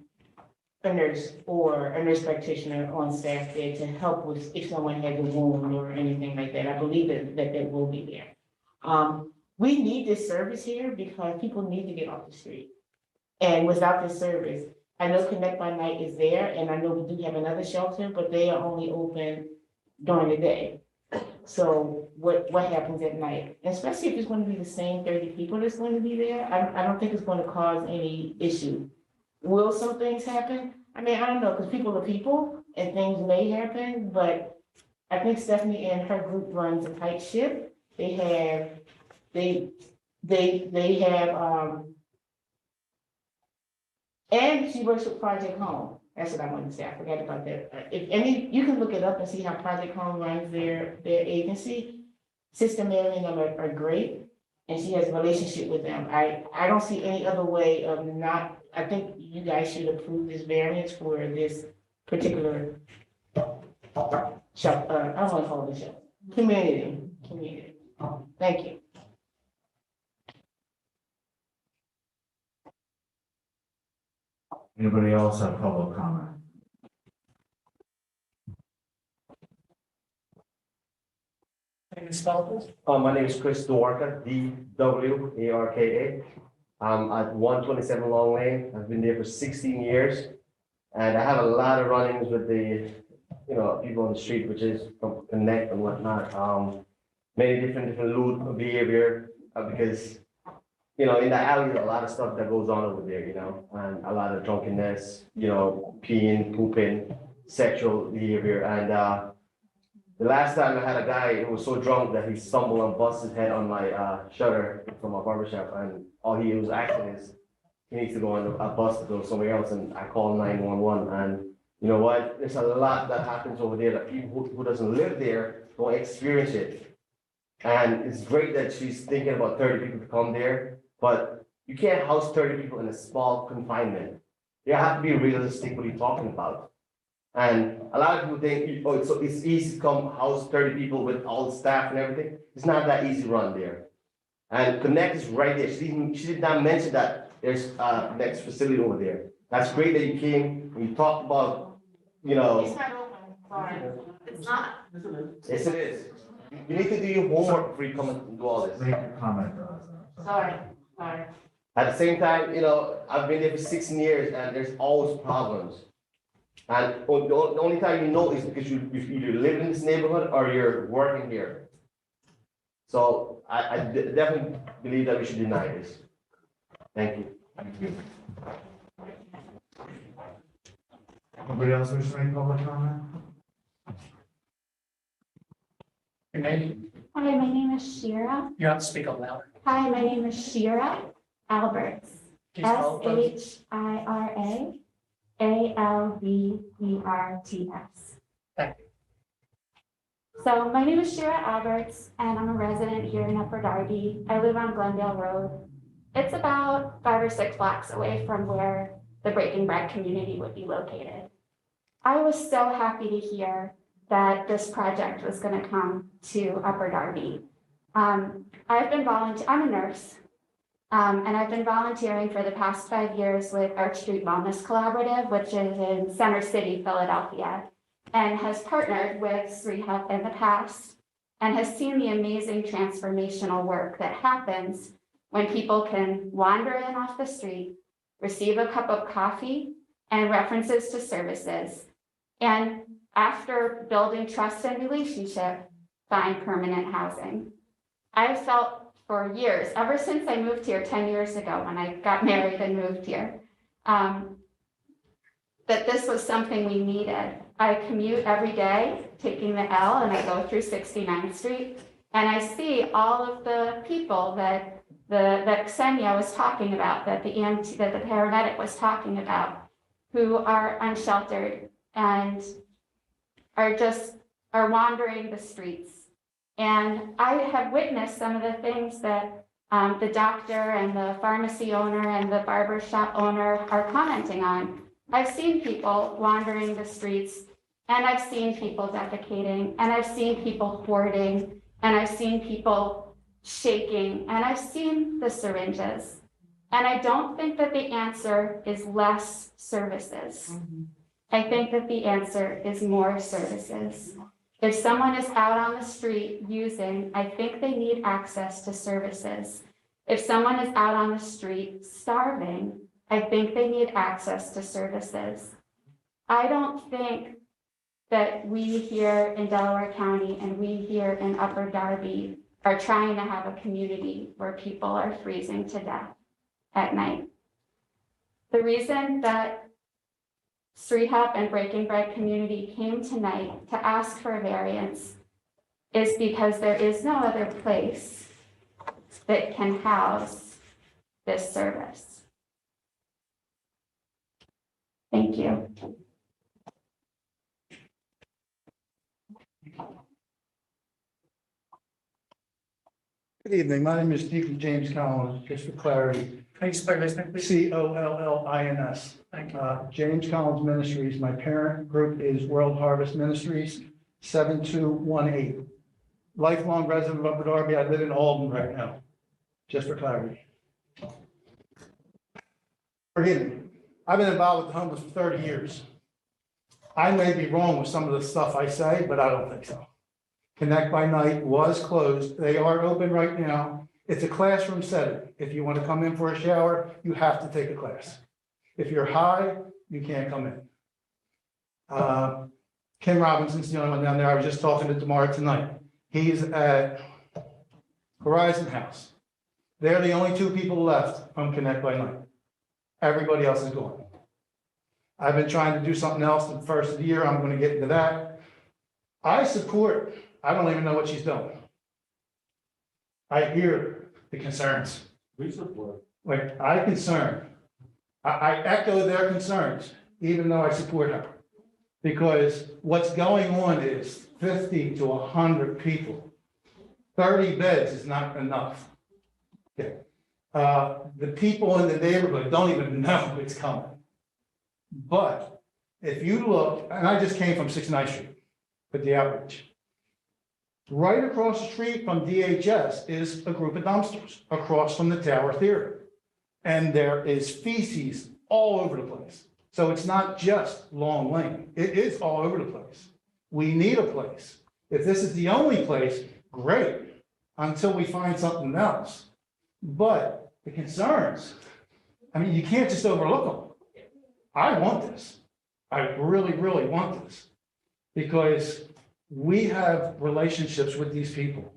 [SPEAKER 17] a nurse or a nurse practitioner on staff there to help with if someone has a wound or anything like that. I believe that will be there. We need this service here because people need to get off the street. And without this service, I know Connect by Night is there, and I know we do have another shelter, but they are only open during the day. So what happens at night, especially if it's going to be the same 30 people that's going to be there, I don't think it's going to cause any issue. Will some things happen? I don't know, because people are people and things may happen, but I think Stephanie and her group runs a tight ship. They have, and she works with Project Home. That's what I wanted to say. I forgot about that. You can look it up and see how Project Home runs their agency. Sister Mary and them are great, and she has a relationship with them. I don't see any other way of not. I think you guys should approve this variance for this particular shop. I don't want to call it a shop. Community. Thank you.
[SPEAKER 16] Anybody else have public comment?
[SPEAKER 18] My name is Chris Dwarka, DWARKA. I'm at 127 Long Lane. I've been there for 16 years. And I have a lot of run-ins with the, people on the street, which is from Connect and whatnot. many different lewd behavior, because, you know, in the alley, a lot of stuff that goes on over there, you know, and a lot of drunkenness, you know, peeing, pooping, sexual behavior, and, the last time I had a guy who was so drunk that he stumbled and busted his head on my, shutter from my barbershop, and all he was asking is, he needs to go on a bus to go somewhere else, and I called 911, and you know what, there's a lot that happens over there that people who doesn't live there don't experience it. And it's great that she's thinking about 30 people to come there, but you can't house 30 people in a small confinement. You have to be realistic what you're talking about. And a lot of people think, oh, it's easy to come house 30 people with all the staff and everything. It's not that easy to run there. And Connect is right there. She did not mention that there's a next facility over there. That's great that you came and you talked about, you know.
[SPEAKER 2] It's not open, sorry. It's not.
[SPEAKER 18] Yes, it is. You need to do your homework before you come and do all this.
[SPEAKER 16] Make a comment.
[SPEAKER 2] Sorry.
[SPEAKER 18] At the same time, you know, I've been there for 16 years and there's always problems. And the only time you know is because you either live in this neighborhood or you're working here. So I definitely believe that we should deny this. Thank you.
[SPEAKER 16] Thank you. Nobody else wish to make public comment?
[SPEAKER 8] Your name?
[SPEAKER 7] Hi, my name is Shira.
[SPEAKER 8] You have to speak up louder.
[SPEAKER 7] Hi, my name is Shira Alberts.
[SPEAKER 8] Can you spell it, please?
[SPEAKER 7] SHIRA Alberts. So my name is Shira Alberts, and I'm a resident here in Upper Darby. I live on Glendale Road. It's about 5 or 6 blocks away from where the Breaking Bread community would be located. I was so happy to hear that this project was going to come to Upper Darby. I'm a nurse, and I've been volunteering for the past 5 years with Arch Street Wellness Collaborative, which is in Center City, Philadelphia, and has partnered with Srihub in the past and has seen the amazing transformational work that happens when people can wander in off the street, receive a cup of coffee and references to services, and after building trust and relationship, find permanent housing. I've felt for years, ever since I moved here 10 years ago when I got married and moved here, that this was something we needed. I commute every day, taking the L, and I go through 69th Street, and I see all of the people that Ksenia was talking about, that the paramedic was talking about, who are unsheltered and are wandering the streets. And I have witnessed some of the things that the doctor and the pharmacy owner and the barber shop owner are commenting on. I've seen people wandering the streets, and I've seen people defecating, and I've seen people hoarding, and I've seen people shaking, and I've seen the syringes. And I don't think that the answer is less services. I think that the answer is more services. If someone is out on the street using, I think they need access to services. If someone is out on the street starving, I think they need access to services. I don't think that we here in Delaware County and we here in Upper Darby are trying to have a community where people are freezing to death at night. The reason that Srihub and Breaking Bread community came tonight to ask for a variance is because there is no other place that can house this service. Thank you.
[SPEAKER 19] Good evening. My name is Deacon James Collins, just for clarity.
[SPEAKER 8] Can you spell your last name, please?
[SPEAKER 19] Collins.
[SPEAKER 8] Thank you.
[SPEAKER 19] James Collins Ministries. My parent group is World Harvest Ministries, 7218. Lifelong resident of Upper Darby. I live in Alden right now, just for clarity. Forgive me. I've been involved with the homeless for 30 years. I may be wrong with some of the stuff I say, but I don't think so. Connect by Night was closed. They are open right now. It's a classroom setting. If you want to come in for a shower, you have to take a class. If you're high, you can't come in. Kim Robinson's the only one down there. I was just talking to Tamara tonight. He's at Horizon House. They're the only two people left from Connect by Night. Everybody else is gone. I've been trying to do something else the first of the year. I'm gonna get into that. I support, I don't even know what she's doing. I hear the concerns.
[SPEAKER 5] We support.
[SPEAKER 19] Like, I echo their concerns, even though I support her. Because what's going on is 50 to 100 people. 30 beds is not enough. Okay. The people in the neighborhood don't even know it's coming. But if you look, and I just came from 69th Street with the outreach. Right across the street from DHS is a group of dumpsters across from the Tower Theater. And there is feces all over the place. So it's not just Long Lane. It is all over the place. We need a place. If this is the only place, great, until we find something else. But the concerns, I mean, you can't just overlook them. I want this. I really, really want this. Because we have relationships with these people.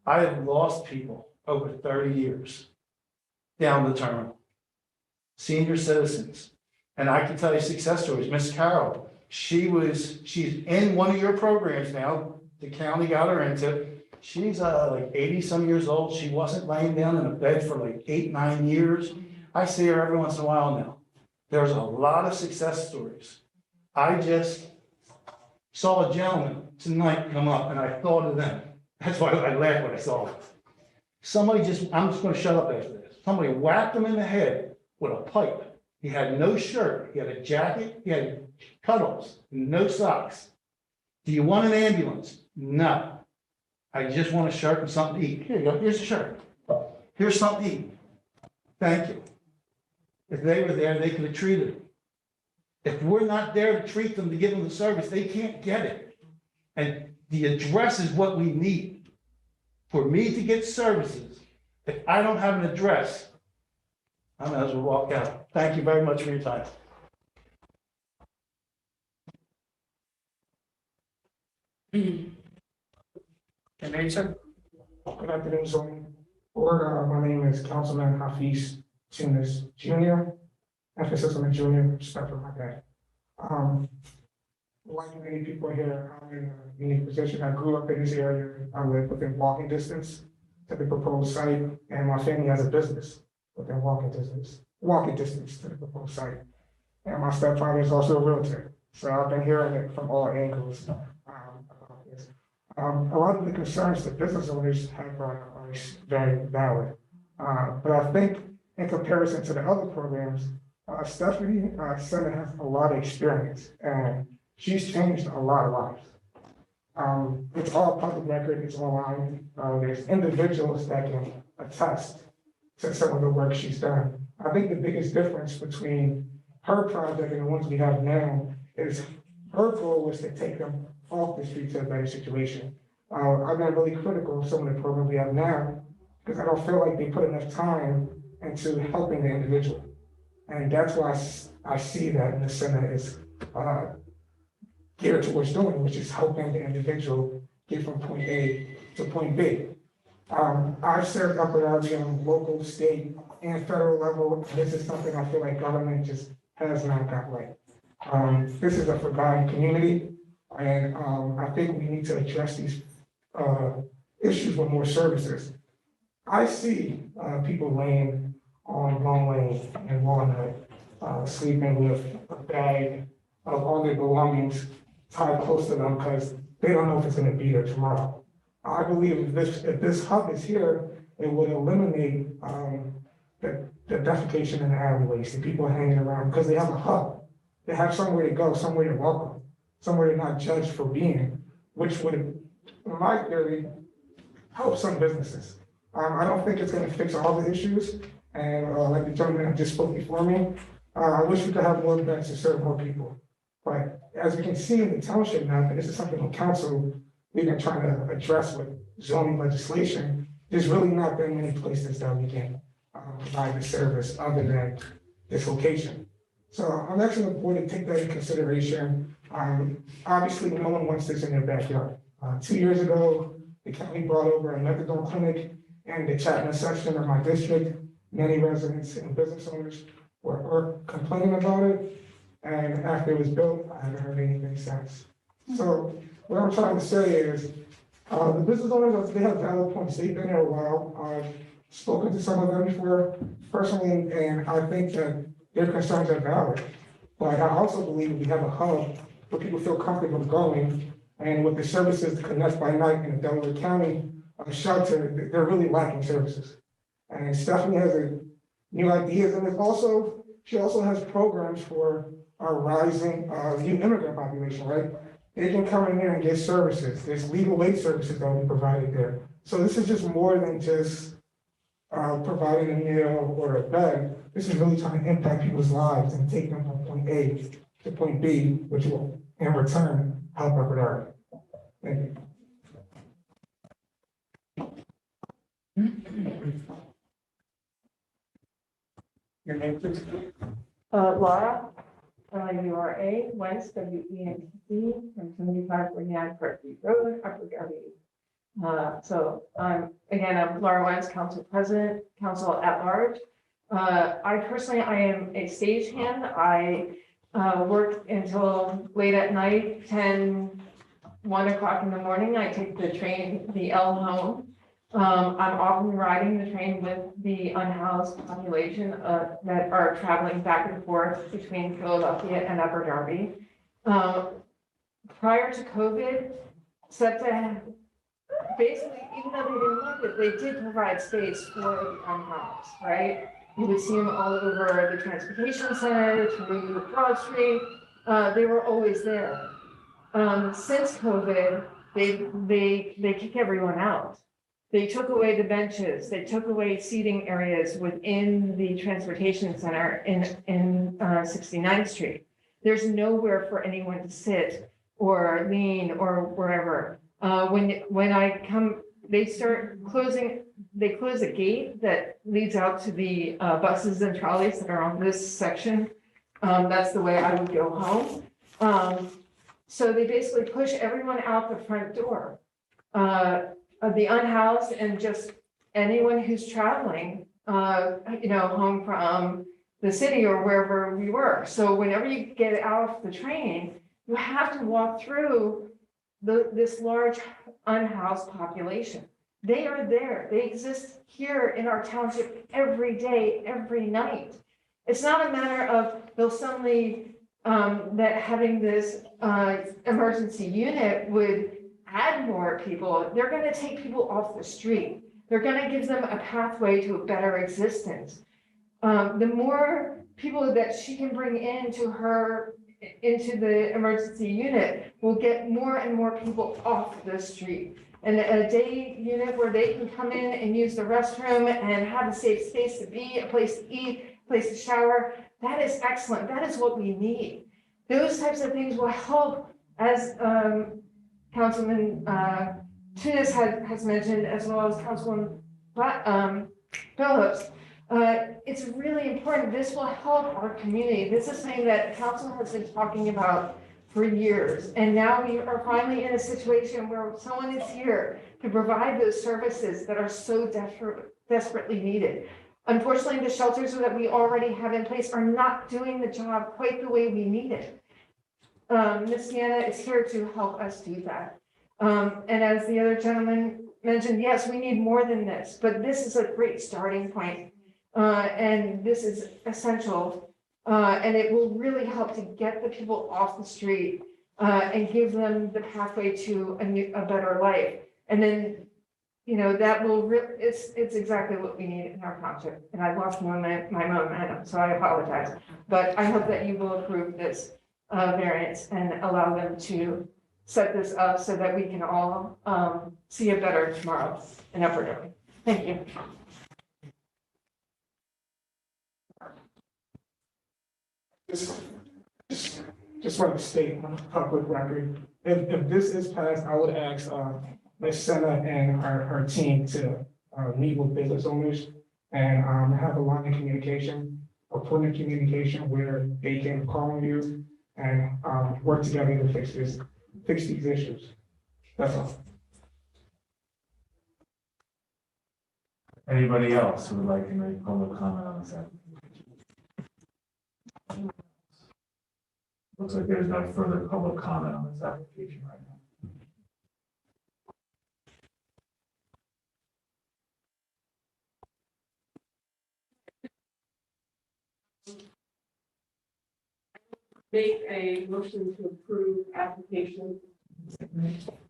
[SPEAKER 19] I have lost people over 30 years down the terminal. Senior citizens. And I can tell you success stories. Miss Carol, she's in one of your programs now. The county got her into. She's like 80 some years old. She wasn't laying down in a bed for like 8, 9 years. I see her every once in a while now. There's a lot of success stories. I just saw a gentleman tonight come up and I thought of them. That's why I laughed when I saw it. I'm just gonna shut up after this. Somebody whacked him in the head with a pipe. He had no shirt, he had a jacket, he had cutoffs, no socks. Do you want an ambulance? No. I just want a shirt and something to eat. Here you go, here's a shirt. Here's something to eat. Thank you. If they were there, they could have treated him. If we're not there to treat them, to give them the service, they can't get it. And the address is what we need. For me to get services, if I don't have an address, I might as well walk out. Thank you very much for your time.
[SPEAKER 20] Good afternoon, zoning board. My name is Councilman Hafiz Tunis Jr. Emphasis on the junior, respect for my dad. Like many people here, I'm in a unique position. I grew up in this area. I live within walking distance to the proposed site, and my family has a business within walking distance to the proposed site. And my stepfather is also a realtor. So I've been hearing it from all angles. A lot of the concerns that business owners have brought up are very valid. But I think in comparison to the other programs, Stephanie Senna has a lot of experience and she's changed a lot of lives. It's all public record, it's online. There's individuals that can attest to some of the work she's done. I think the biggest difference between her project and the ones we have now is her goal was to take them off the street to a better situation. I've been really critical of some of the programs we have now because I don't feel like they put enough time into helping the individual. And that's why I see that in the Senate is geared towards doing, which is helping the individual get from point A to point B. I've served Upper Darby on local, state, and federal level. This is something I feel like government just has not got right. This is a forgotten community, and I think we need to address these issues with more services. I see people laying on Long Lane and Walnut, sleeping with a bag of all their belongings tied close to them because they don't know if it's going to be there tomorrow. I believe if this hub is here, it would eliminate the defecation in the alleyways, the people hanging around, because they have a hub. They have somewhere to go, somewhere to welcome, somewhere to not judge for being, which would, in my theory, help some businesses. I don't think it's going to fix all the issues. And like the gentleman that just spoke before me, I wish we could have more beds to serve more people. But as we can see in the township map, and this is something on council we've been trying to address with zoning legislation, there's really not very many places that we can provide the service other than this location. So I'm asking the board to take that into consideration. Obviously, no one wants this in their backyard. 2 years ago, the county brought over a methadone clinic in the Chapman section of my district. Many residents and business owners were complaining about it. And after it was built, I haven't heard anything since. So what I'm trying to say is, the business owners, they have valid points. They've been there a while. I've spoken to some of them before personally, and I think that their concerns are valid. But I also believe we have a hub where people feel comfortable going, and with the services to connect by night in the Delaware County shelter, they're really lacking services. And Stephanie has new ideas, and she also has programs for our rising new immigrant population, right? They can come in here and get services. There's legal aid services that will be provided there. So this is just more than just providing a meal or a bed. This is really trying to impact people's lives and take them from point A to point B, which will in return help Upper Darby. Thank you.
[SPEAKER 8] Your name, please.
[SPEAKER 17] Laura, URA, Wentz, WENTZ, from 7549 Berkeley Road, Upper Darby. So I'm Laura Wentz, Council President, Council at Large. I am a stagehand. I work until late at night, 1 o'clock in the morning. I take the train, the L home. I'm often riding the train with the unhoused population that are traveling back and forth between Philadelphia and Upper Darby. Prior to COVID, SEPTA basically, even though they didn't like it, they did provide space for the unhoused, right? You would see them all over the transportation center, through Broad Street. They were always there. Since COVID, they kick everyone out. They took away the benches. They took away seating areas within the transportation center in 69th Street. There's nowhere for anyone to sit or lean or wherever. When I come, they start closing. They close a gate that leads out to the buses and trolleys that are on this section. That's the way I would go home. So they basically push everyone out the front door. Of the unhoused and just anyone who's traveling, home from the city or wherever we were. So whenever you get out of the train, you have to walk through this large unhoused population. They are there. They exist here in our township every day, every night. It's not a matter of they'll suddenly that having this emergency unit would add more people. They're going to take people off the street. They're going to give them a pathway to a better existence. The more people that she can bring into the emergency unit will get more and more people off the street. And a day unit where they can come in and use the restroom and have a safe space to be, a place to eat, a place to shower, that is excellent. That is what we need. Those types of things will help, as Councilman Tunis has mentioned, as well as Councilman Phillips. It's really important. This will help our community. This is something that council has been talking about for years. And now we are finally in a situation where someone is here to provide those services that are so desperately needed. Unfortunately, the shelters that we already have in place are not doing the job quite the way we need it. Ms. Sienna is here to help us do that. And as the other gentleman mentioned, yes, we need more than this, but this is a great starting point. And this is essential. And it will really help to get the people off the street and give them the pathway to a better life. And then, that will it's exactly what we need in our township. And I lost my momentum, so I apologize. But I hope that you will approve this variance and allow them to set this up so that we can all see a better tomorrow in Upper Darby. Thank you.
[SPEAKER 20] Just want to state on public record, if this is passed, I would ask Ms. Senna and her team to meet with business owners and have a line of communication, a point of communication where they can call on you and work together to fix these issues. That's all.
[SPEAKER 16] Anybody else who would like to make public comment on this application? Looks like there's no further public comment on this application right now.
[SPEAKER 4] Make a motion to approve application.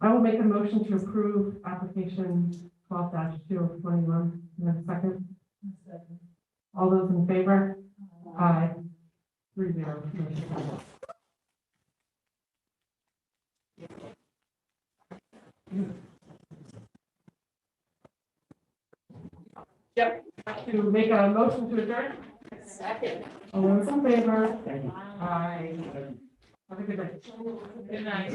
[SPEAKER 4] I will make a motion to approve application 12-2 of 21. And a second. All those in favor? Aye. 3-0. Yep. To make a motion to adjourn? Second. All those in favor? Aye. Have a good night. Good night.